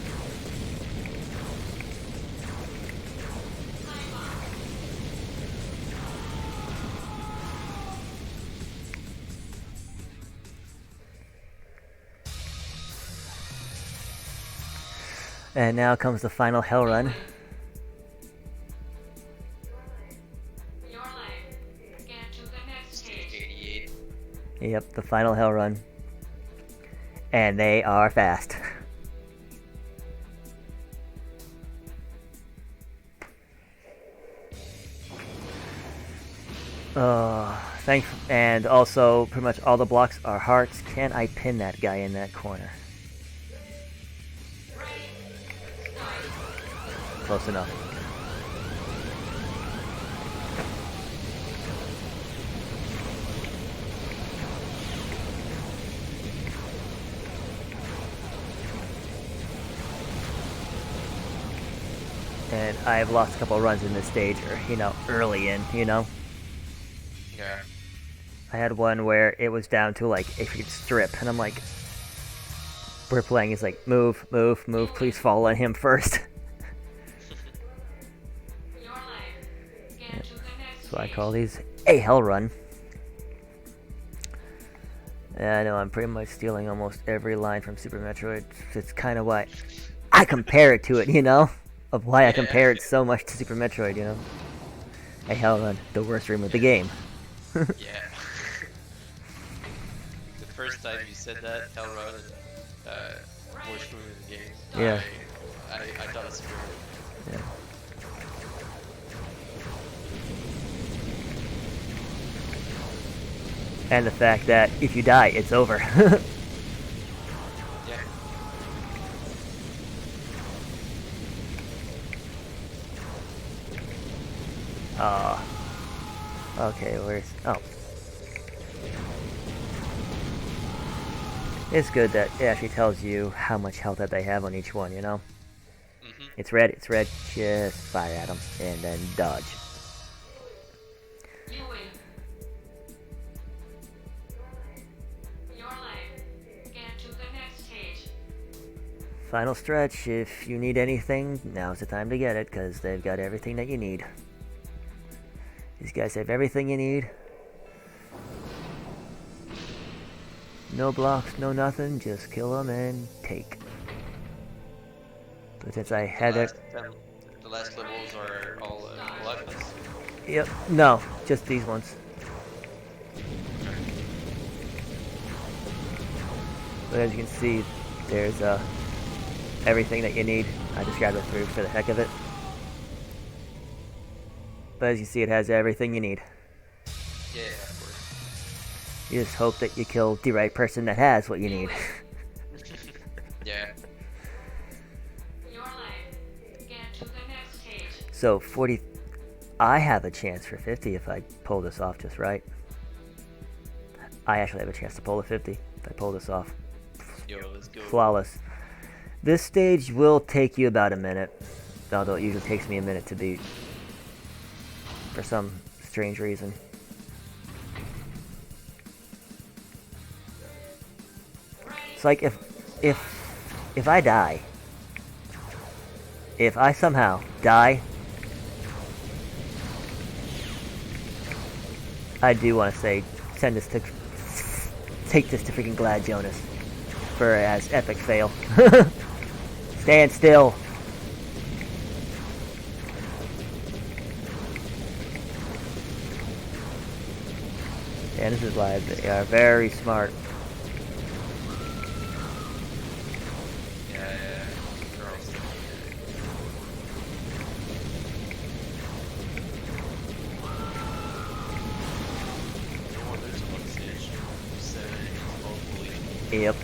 [SPEAKER 2] And now comes the final hell run.
[SPEAKER 3] Your life. Get to the next
[SPEAKER 1] Stage
[SPEAKER 3] stage.
[SPEAKER 1] 88.
[SPEAKER 2] Yep, the final hell run. And they are fast. And also pretty much all the blocks are hearts. Can I pin that guy in that corner? Close enough. And I've lost a couple runs in this stage, or, you know, early in, you know.
[SPEAKER 1] Yeah.
[SPEAKER 2] I had one where it was down to like a freaking strip, and I'm like, we're playing, he's like, move, move, move, please fall on him first.
[SPEAKER 3] Your life. Get to the next
[SPEAKER 2] So I
[SPEAKER 3] stage.
[SPEAKER 2] call these a hell run. And I know I'm pretty much stealing almost every line from Super Metroid. It's kind of why I compare it to it, you know? Of why I compare it so much to Super Metroid, you know? A hell run, the worst room of the game.
[SPEAKER 1] Yeah. The first time you said that, Hell Run, worst movie in the game.
[SPEAKER 2] Yeah.
[SPEAKER 1] I thought it was true.
[SPEAKER 2] Yeah. And the fact that if you die, it's over.
[SPEAKER 1] Yeah.
[SPEAKER 2] Okay, where's... Oh. It's good that it actually tells you how much health that they have on each one, you know?
[SPEAKER 1] Mm-hmm.
[SPEAKER 2] It's red, just fire at them, and then dodge.
[SPEAKER 3] You win. Your life. Get to the next stage.
[SPEAKER 2] Final stretch, if you need anything, now's the time to get it, because they've got everything that you need. These guys have everything you need. No blocks, no nothing, just kill them and take. But since I had it...
[SPEAKER 1] The last levels are all life ones.
[SPEAKER 2] Yep, no, just these ones. But as you can see, there's everything that you need. I just grabbed it through for the heck of it. But as you see, it has everything you need.
[SPEAKER 1] Yeah, of course.
[SPEAKER 2] You just hope that you kill the right person that has what you need.
[SPEAKER 1] Yeah.
[SPEAKER 3] Your life. Get to the next stage.
[SPEAKER 2] So 40, I have a chance for 50 if I pull this off just right. I actually have a chance to pull the 50 if I pull this off.
[SPEAKER 1] Yo, let's go.
[SPEAKER 2] Flawless. This stage will take you about a minute, although it usually takes me a minute to beat for some strange reason. It's like if I die, if I somehow die, I do want to say take this to freaking Glad Jonas for as epic fail. Stand still. And this is why they are very smart.
[SPEAKER 1] Yeah. Girls. Oh, there's one stage. 7, hopefully.
[SPEAKER 2] Yep.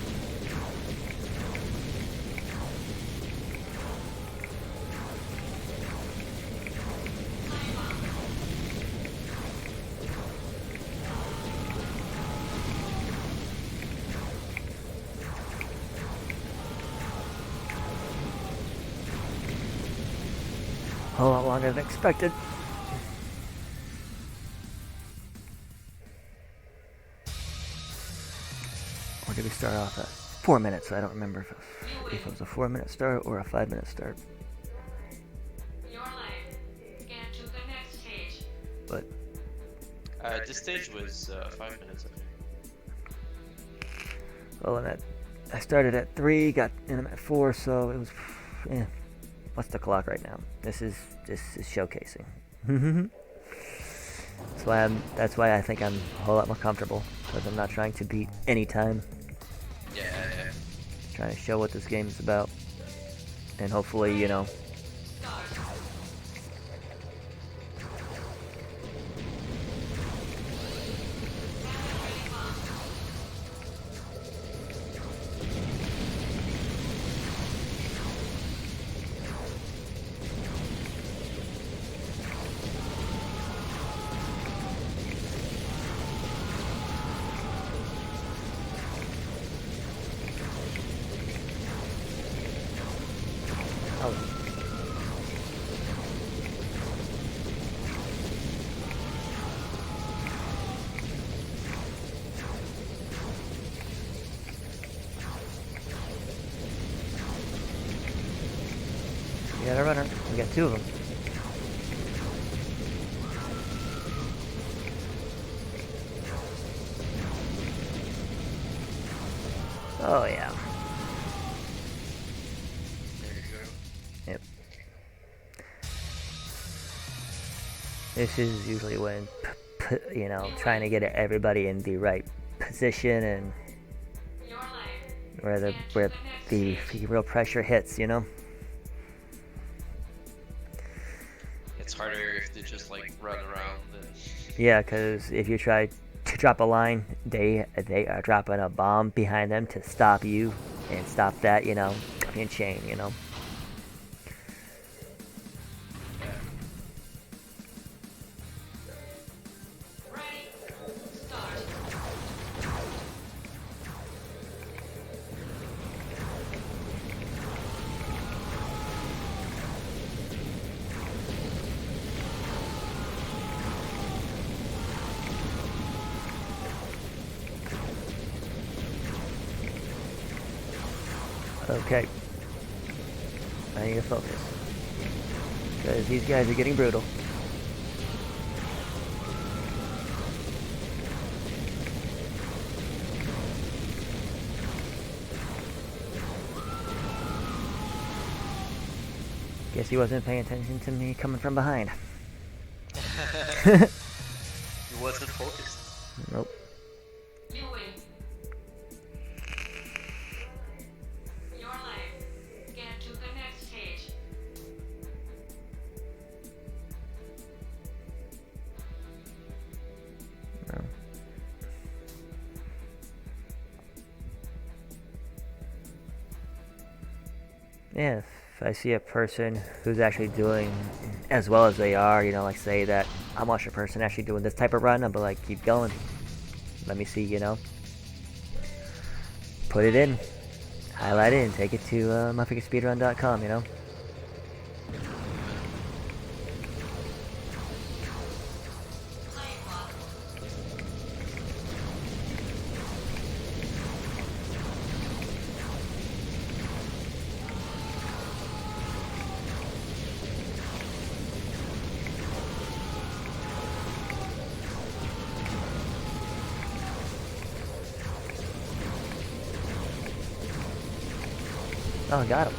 [SPEAKER 2] A lot longer than expected. Or did we start off at 4 minutes? I don't remember if it was a 4-minute start or a 5-minute start.
[SPEAKER 3] Your life. Get to the next stage.
[SPEAKER 2] But
[SPEAKER 1] This stage was 5 minutes, I think.
[SPEAKER 2] well, and I started at 3, got in them at 4, so it was. What's the clock right now? This is showcasing. That's why I think I'm a whole lot more comfortable, because I'm not trying to beat any time.
[SPEAKER 1] Yeah.
[SPEAKER 2] Trying to show what this game is about, and hopefully, you know. We got a runner. We got 2 of them. Oh yeah.
[SPEAKER 1] There you go.
[SPEAKER 2] Yep. This is usually when, you know, trying to get everybody in the right position and
[SPEAKER 3] Your life.
[SPEAKER 2] where the real pressure hits, you know.
[SPEAKER 1] It's harder if they just like run around and
[SPEAKER 2] Yeah, because if you try to drop a line, they are dropping a bomb behind them to stop you and stop that, you know, in chain, you know.
[SPEAKER 3] Ready. Start.
[SPEAKER 2] Okay. I need to focus. Because these guys are getting brutal. Guess he wasn't paying attention to me coming from behind.
[SPEAKER 1] he wasn't focused.
[SPEAKER 2] Nope.
[SPEAKER 3] You win. Your life. Get to the next stage.
[SPEAKER 2] No. Yeah, if I see a person who's actually doing as well as they are, you know, like say that I'm watching a person actually doing this type of run, I'll be like, keep going. Let me see, you know. Put it in, highlight it, and take it to myfigurespeedrun.com, you know. Oh, I got him.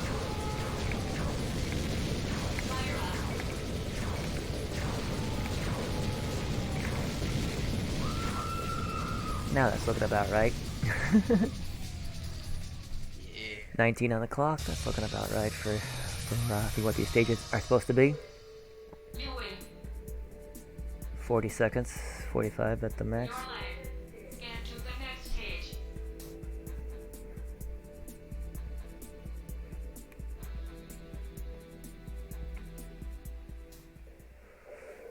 [SPEAKER 2] Now that's looking about right.
[SPEAKER 1] Yeah.
[SPEAKER 2] 19 on the clock, that's looking about right for I think what these stages are supposed to be.
[SPEAKER 3] You win.
[SPEAKER 2] 40 seconds, 45 at the max.
[SPEAKER 3] Your life. Get to the next stage.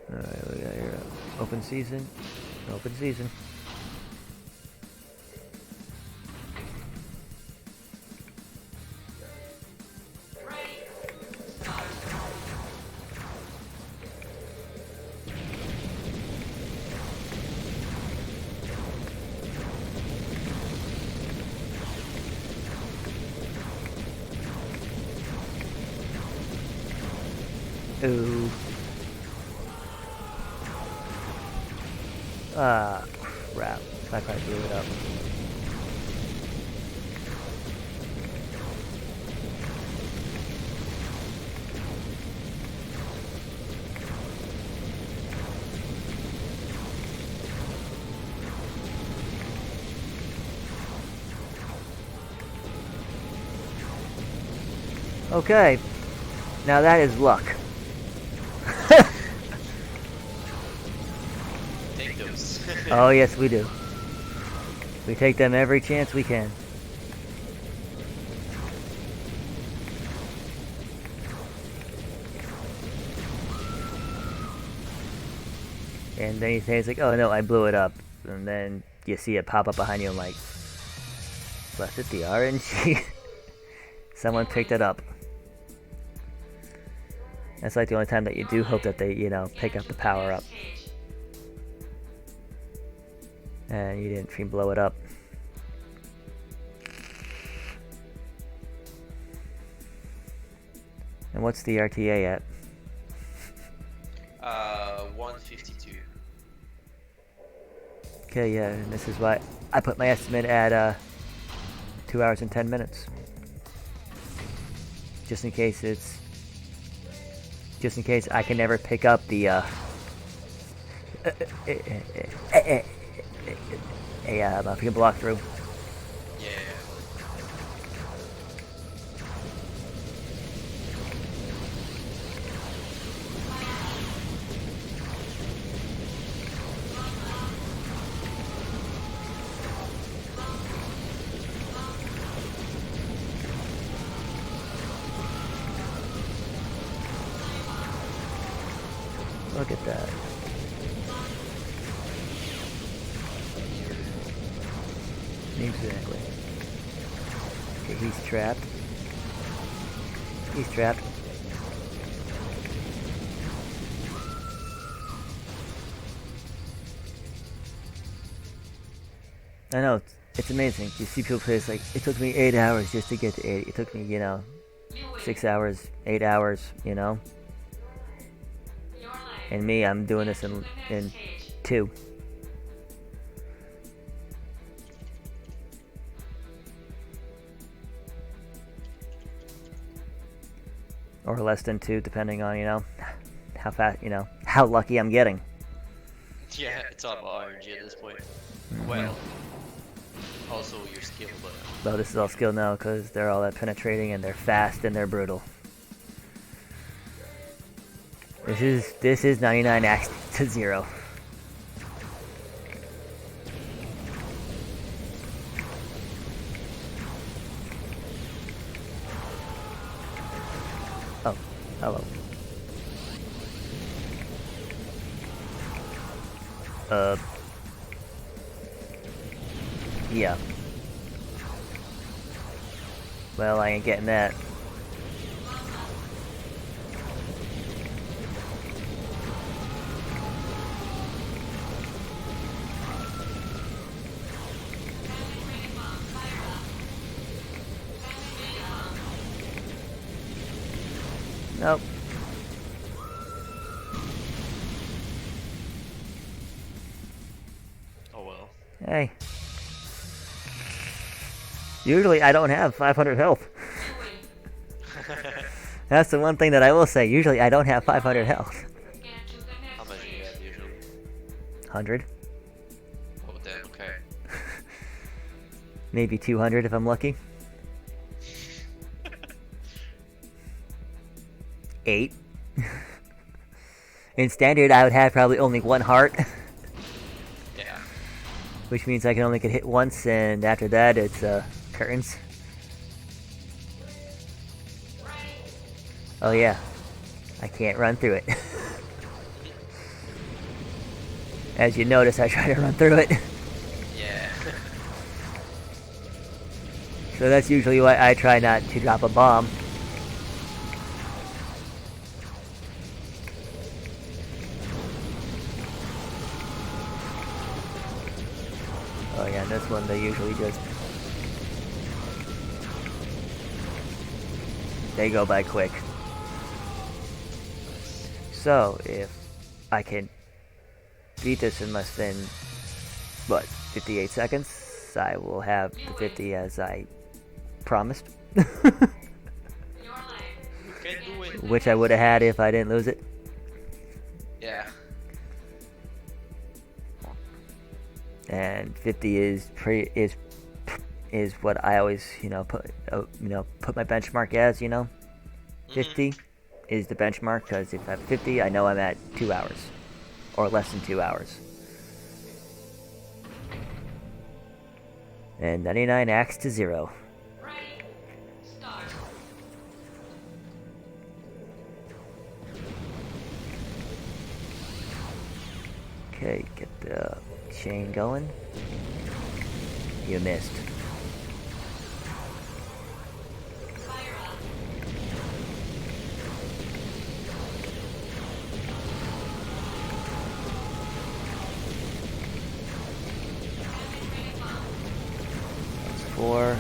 [SPEAKER 2] Alright, we got here open season. Open season. Ooh. Ah, crap. I probably blew it up. Okay. Now that is luck.
[SPEAKER 1] Take those.
[SPEAKER 2] Oh, yes, we do. We take them every chance we can. And then you say, it's like, oh no, I blew it up. And then you see it pop up behind you and like, left it the RNG. Someone picked it up. That's like the only time that you do hope that they, you know, pick up the power up. And you didn't freaking blow it up. And what's the RTA at?
[SPEAKER 1] 152.
[SPEAKER 2] Okay, yeah, and this is why I put my estimate at 2 hours and 10 minutes. Just in case I can never pick up the if we can block through.
[SPEAKER 1] Yeah.
[SPEAKER 2] Look at that. Exactly. Okay, he's trapped. He's trapped. I know, it's amazing. You see people say, it's like, it took me 8 hours just to get to 80. It took me, you know, 6 hours, 8 hours, you know. And me, I'm doing this in 2. Or less than 2, depending on, you know, how fast, you know, how lucky I'm getting.
[SPEAKER 1] Yeah, it's all about RNG at this point. Well, also your skill, but...
[SPEAKER 2] Well, this is all skill now, because they're all that penetrating, and they're fast, and they're brutal. This is 99x to 0. Oh, hello. Yeah. Well, I ain't getting that. Nope.
[SPEAKER 1] Oh well.
[SPEAKER 2] Hey. Usually I don't have 500 health. That's the one thing that I will say. Usually I don't have 500 health.
[SPEAKER 3] Get to the
[SPEAKER 1] How
[SPEAKER 3] next
[SPEAKER 1] much do you
[SPEAKER 3] stage.
[SPEAKER 1] have usually?
[SPEAKER 2] 100.
[SPEAKER 1] Oh damn, okay.
[SPEAKER 2] Maybe 200 if I'm lucky. 8. In standard I would have probably only 1 heart.
[SPEAKER 1] Yeah.
[SPEAKER 2] Which means I can only get hit once, and after that it's curtains. Oh yeah, I can't run through it. As you notice, I try to run through it.
[SPEAKER 1] Yeah.
[SPEAKER 2] So that's usually why I try not to drop a bomb. Oh yeah, this one they usually just... they go by quick. So, if I can beat this in less than, what, 58 seconds, I will have the 50 as I promised.
[SPEAKER 3] Your life.
[SPEAKER 1] You can do it.
[SPEAKER 2] Which I would have had if I didn't lose it.
[SPEAKER 1] Yeah.
[SPEAKER 2] And 50 is what I always, put my benchmark as, 50 is the benchmark, because if I have 50, I know I'm at 2 hours, or less than 2 hours. And 99 acts to 0.
[SPEAKER 3] Ready. Start.
[SPEAKER 2] Okay, get the chain going. You missed.
[SPEAKER 3] Fire up.
[SPEAKER 2] That's 4.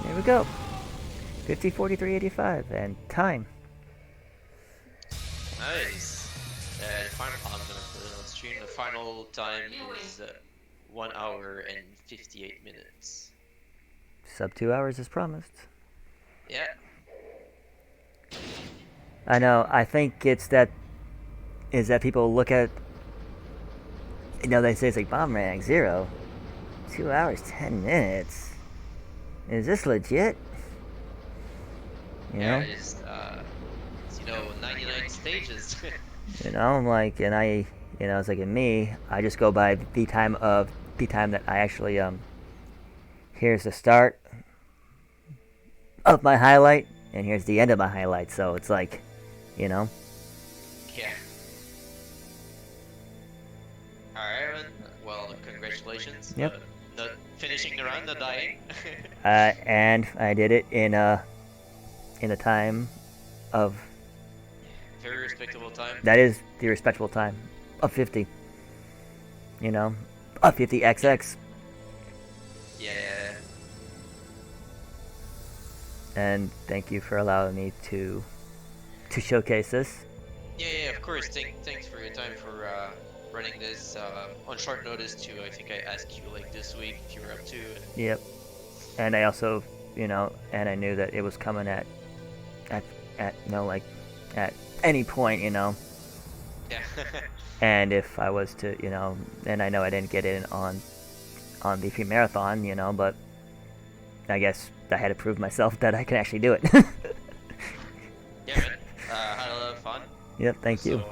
[SPEAKER 2] There we go. 50, 43, 85, and time.
[SPEAKER 1] Nice. I'm gonna put it on stream. The final time is 1 hour and 58 minutes.
[SPEAKER 2] Sub 2 hours as promised.
[SPEAKER 1] Yeah.
[SPEAKER 2] I know. I think it's that people look at, they say it's like bomb rank 0, 2 hours 10 minutes. Is this legit?
[SPEAKER 1] Yeah, it's 99 stages.
[SPEAKER 2] I'm like, and I, it's like in me, I just go by the time that I actually here's the start of my highlight, and here's the end of my highlight. So it's like,
[SPEAKER 1] Yeah. Alright, well, congratulations.
[SPEAKER 2] Yep.
[SPEAKER 1] Not finishing the run, not dying.
[SPEAKER 2] and I did it in a time of...
[SPEAKER 1] Very respectable time.
[SPEAKER 2] That is the respectable time of 50. A 50XX.
[SPEAKER 1] Yeah.
[SPEAKER 2] And thank you for allowing me to showcase this.
[SPEAKER 1] Yeah, of course. Thanks for your time for running this on short notice too. I think I asked you like this week if you were up to.
[SPEAKER 2] Yep. And I also, and I knew that it was coming at any point,
[SPEAKER 1] Yeah.
[SPEAKER 2] And if I was to, and I know I didn't get in on the pre-marathon, but I guess I had to prove myself that I can actually do it.
[SPEAKER 1] Yeah, man. Had a lot of fun.
[SPEAKER 2] Yep, thank
[SPEAKER 1] So,
[SPEAKER 2] you.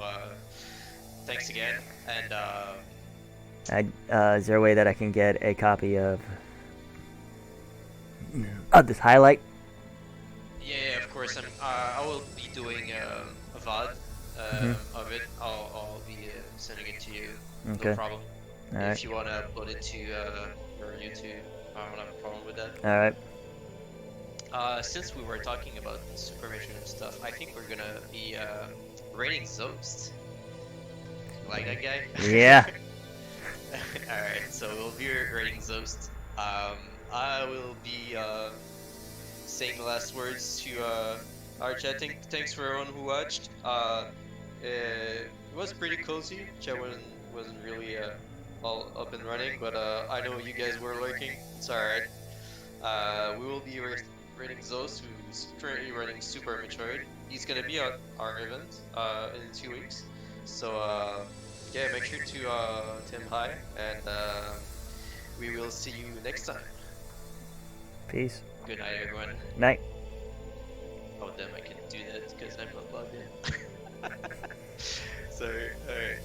[SPEAKER 1] thanks again. And
[SPEAKER 2] Is there a way that I can get a copy of this highlight?
[SPEAKER 1] yeah, of course, I will be doing a VOD of it. I'll be sending it to you.
[SPEAKER 2] Okay.
[SPEAKER 1] No problem.
[SPEAKER 2] All
[SPEAKER 1] If
[SPEAKER 2] right.
[SPEAKER 1] you wanna upload it to your YouTube, I don't have a problem with that.
[SPEAKER 2] All right.
[SPEAKER 1] Since we were talking about Super Mission and stuff, I think we're gonna be rating Zoast. Like that guy?
[SPEAKER 2] Yeah.
[SPEAKER 1] Alright, so we'll be rating Zoast. I will be saying the last words to our chat. Thanks for everyone who watched. It was pretty cozy. Chat wasn't really all up and running, but I know you guys were lurking. It's alright. We will be rating Zoast, who's currently running Super Metroid. He's gonna be at our event in 2 weeks. So yeah, make sure to tell him hi, and we will see you next time.
[SPEAKER 2] Peace.
[SPEAKER 1] Good night, everyone.
[SPEAKER 2] Night.
[SPEAKER 1] Oh damn, I can do that because I'm not logged in. Sorry. Alright.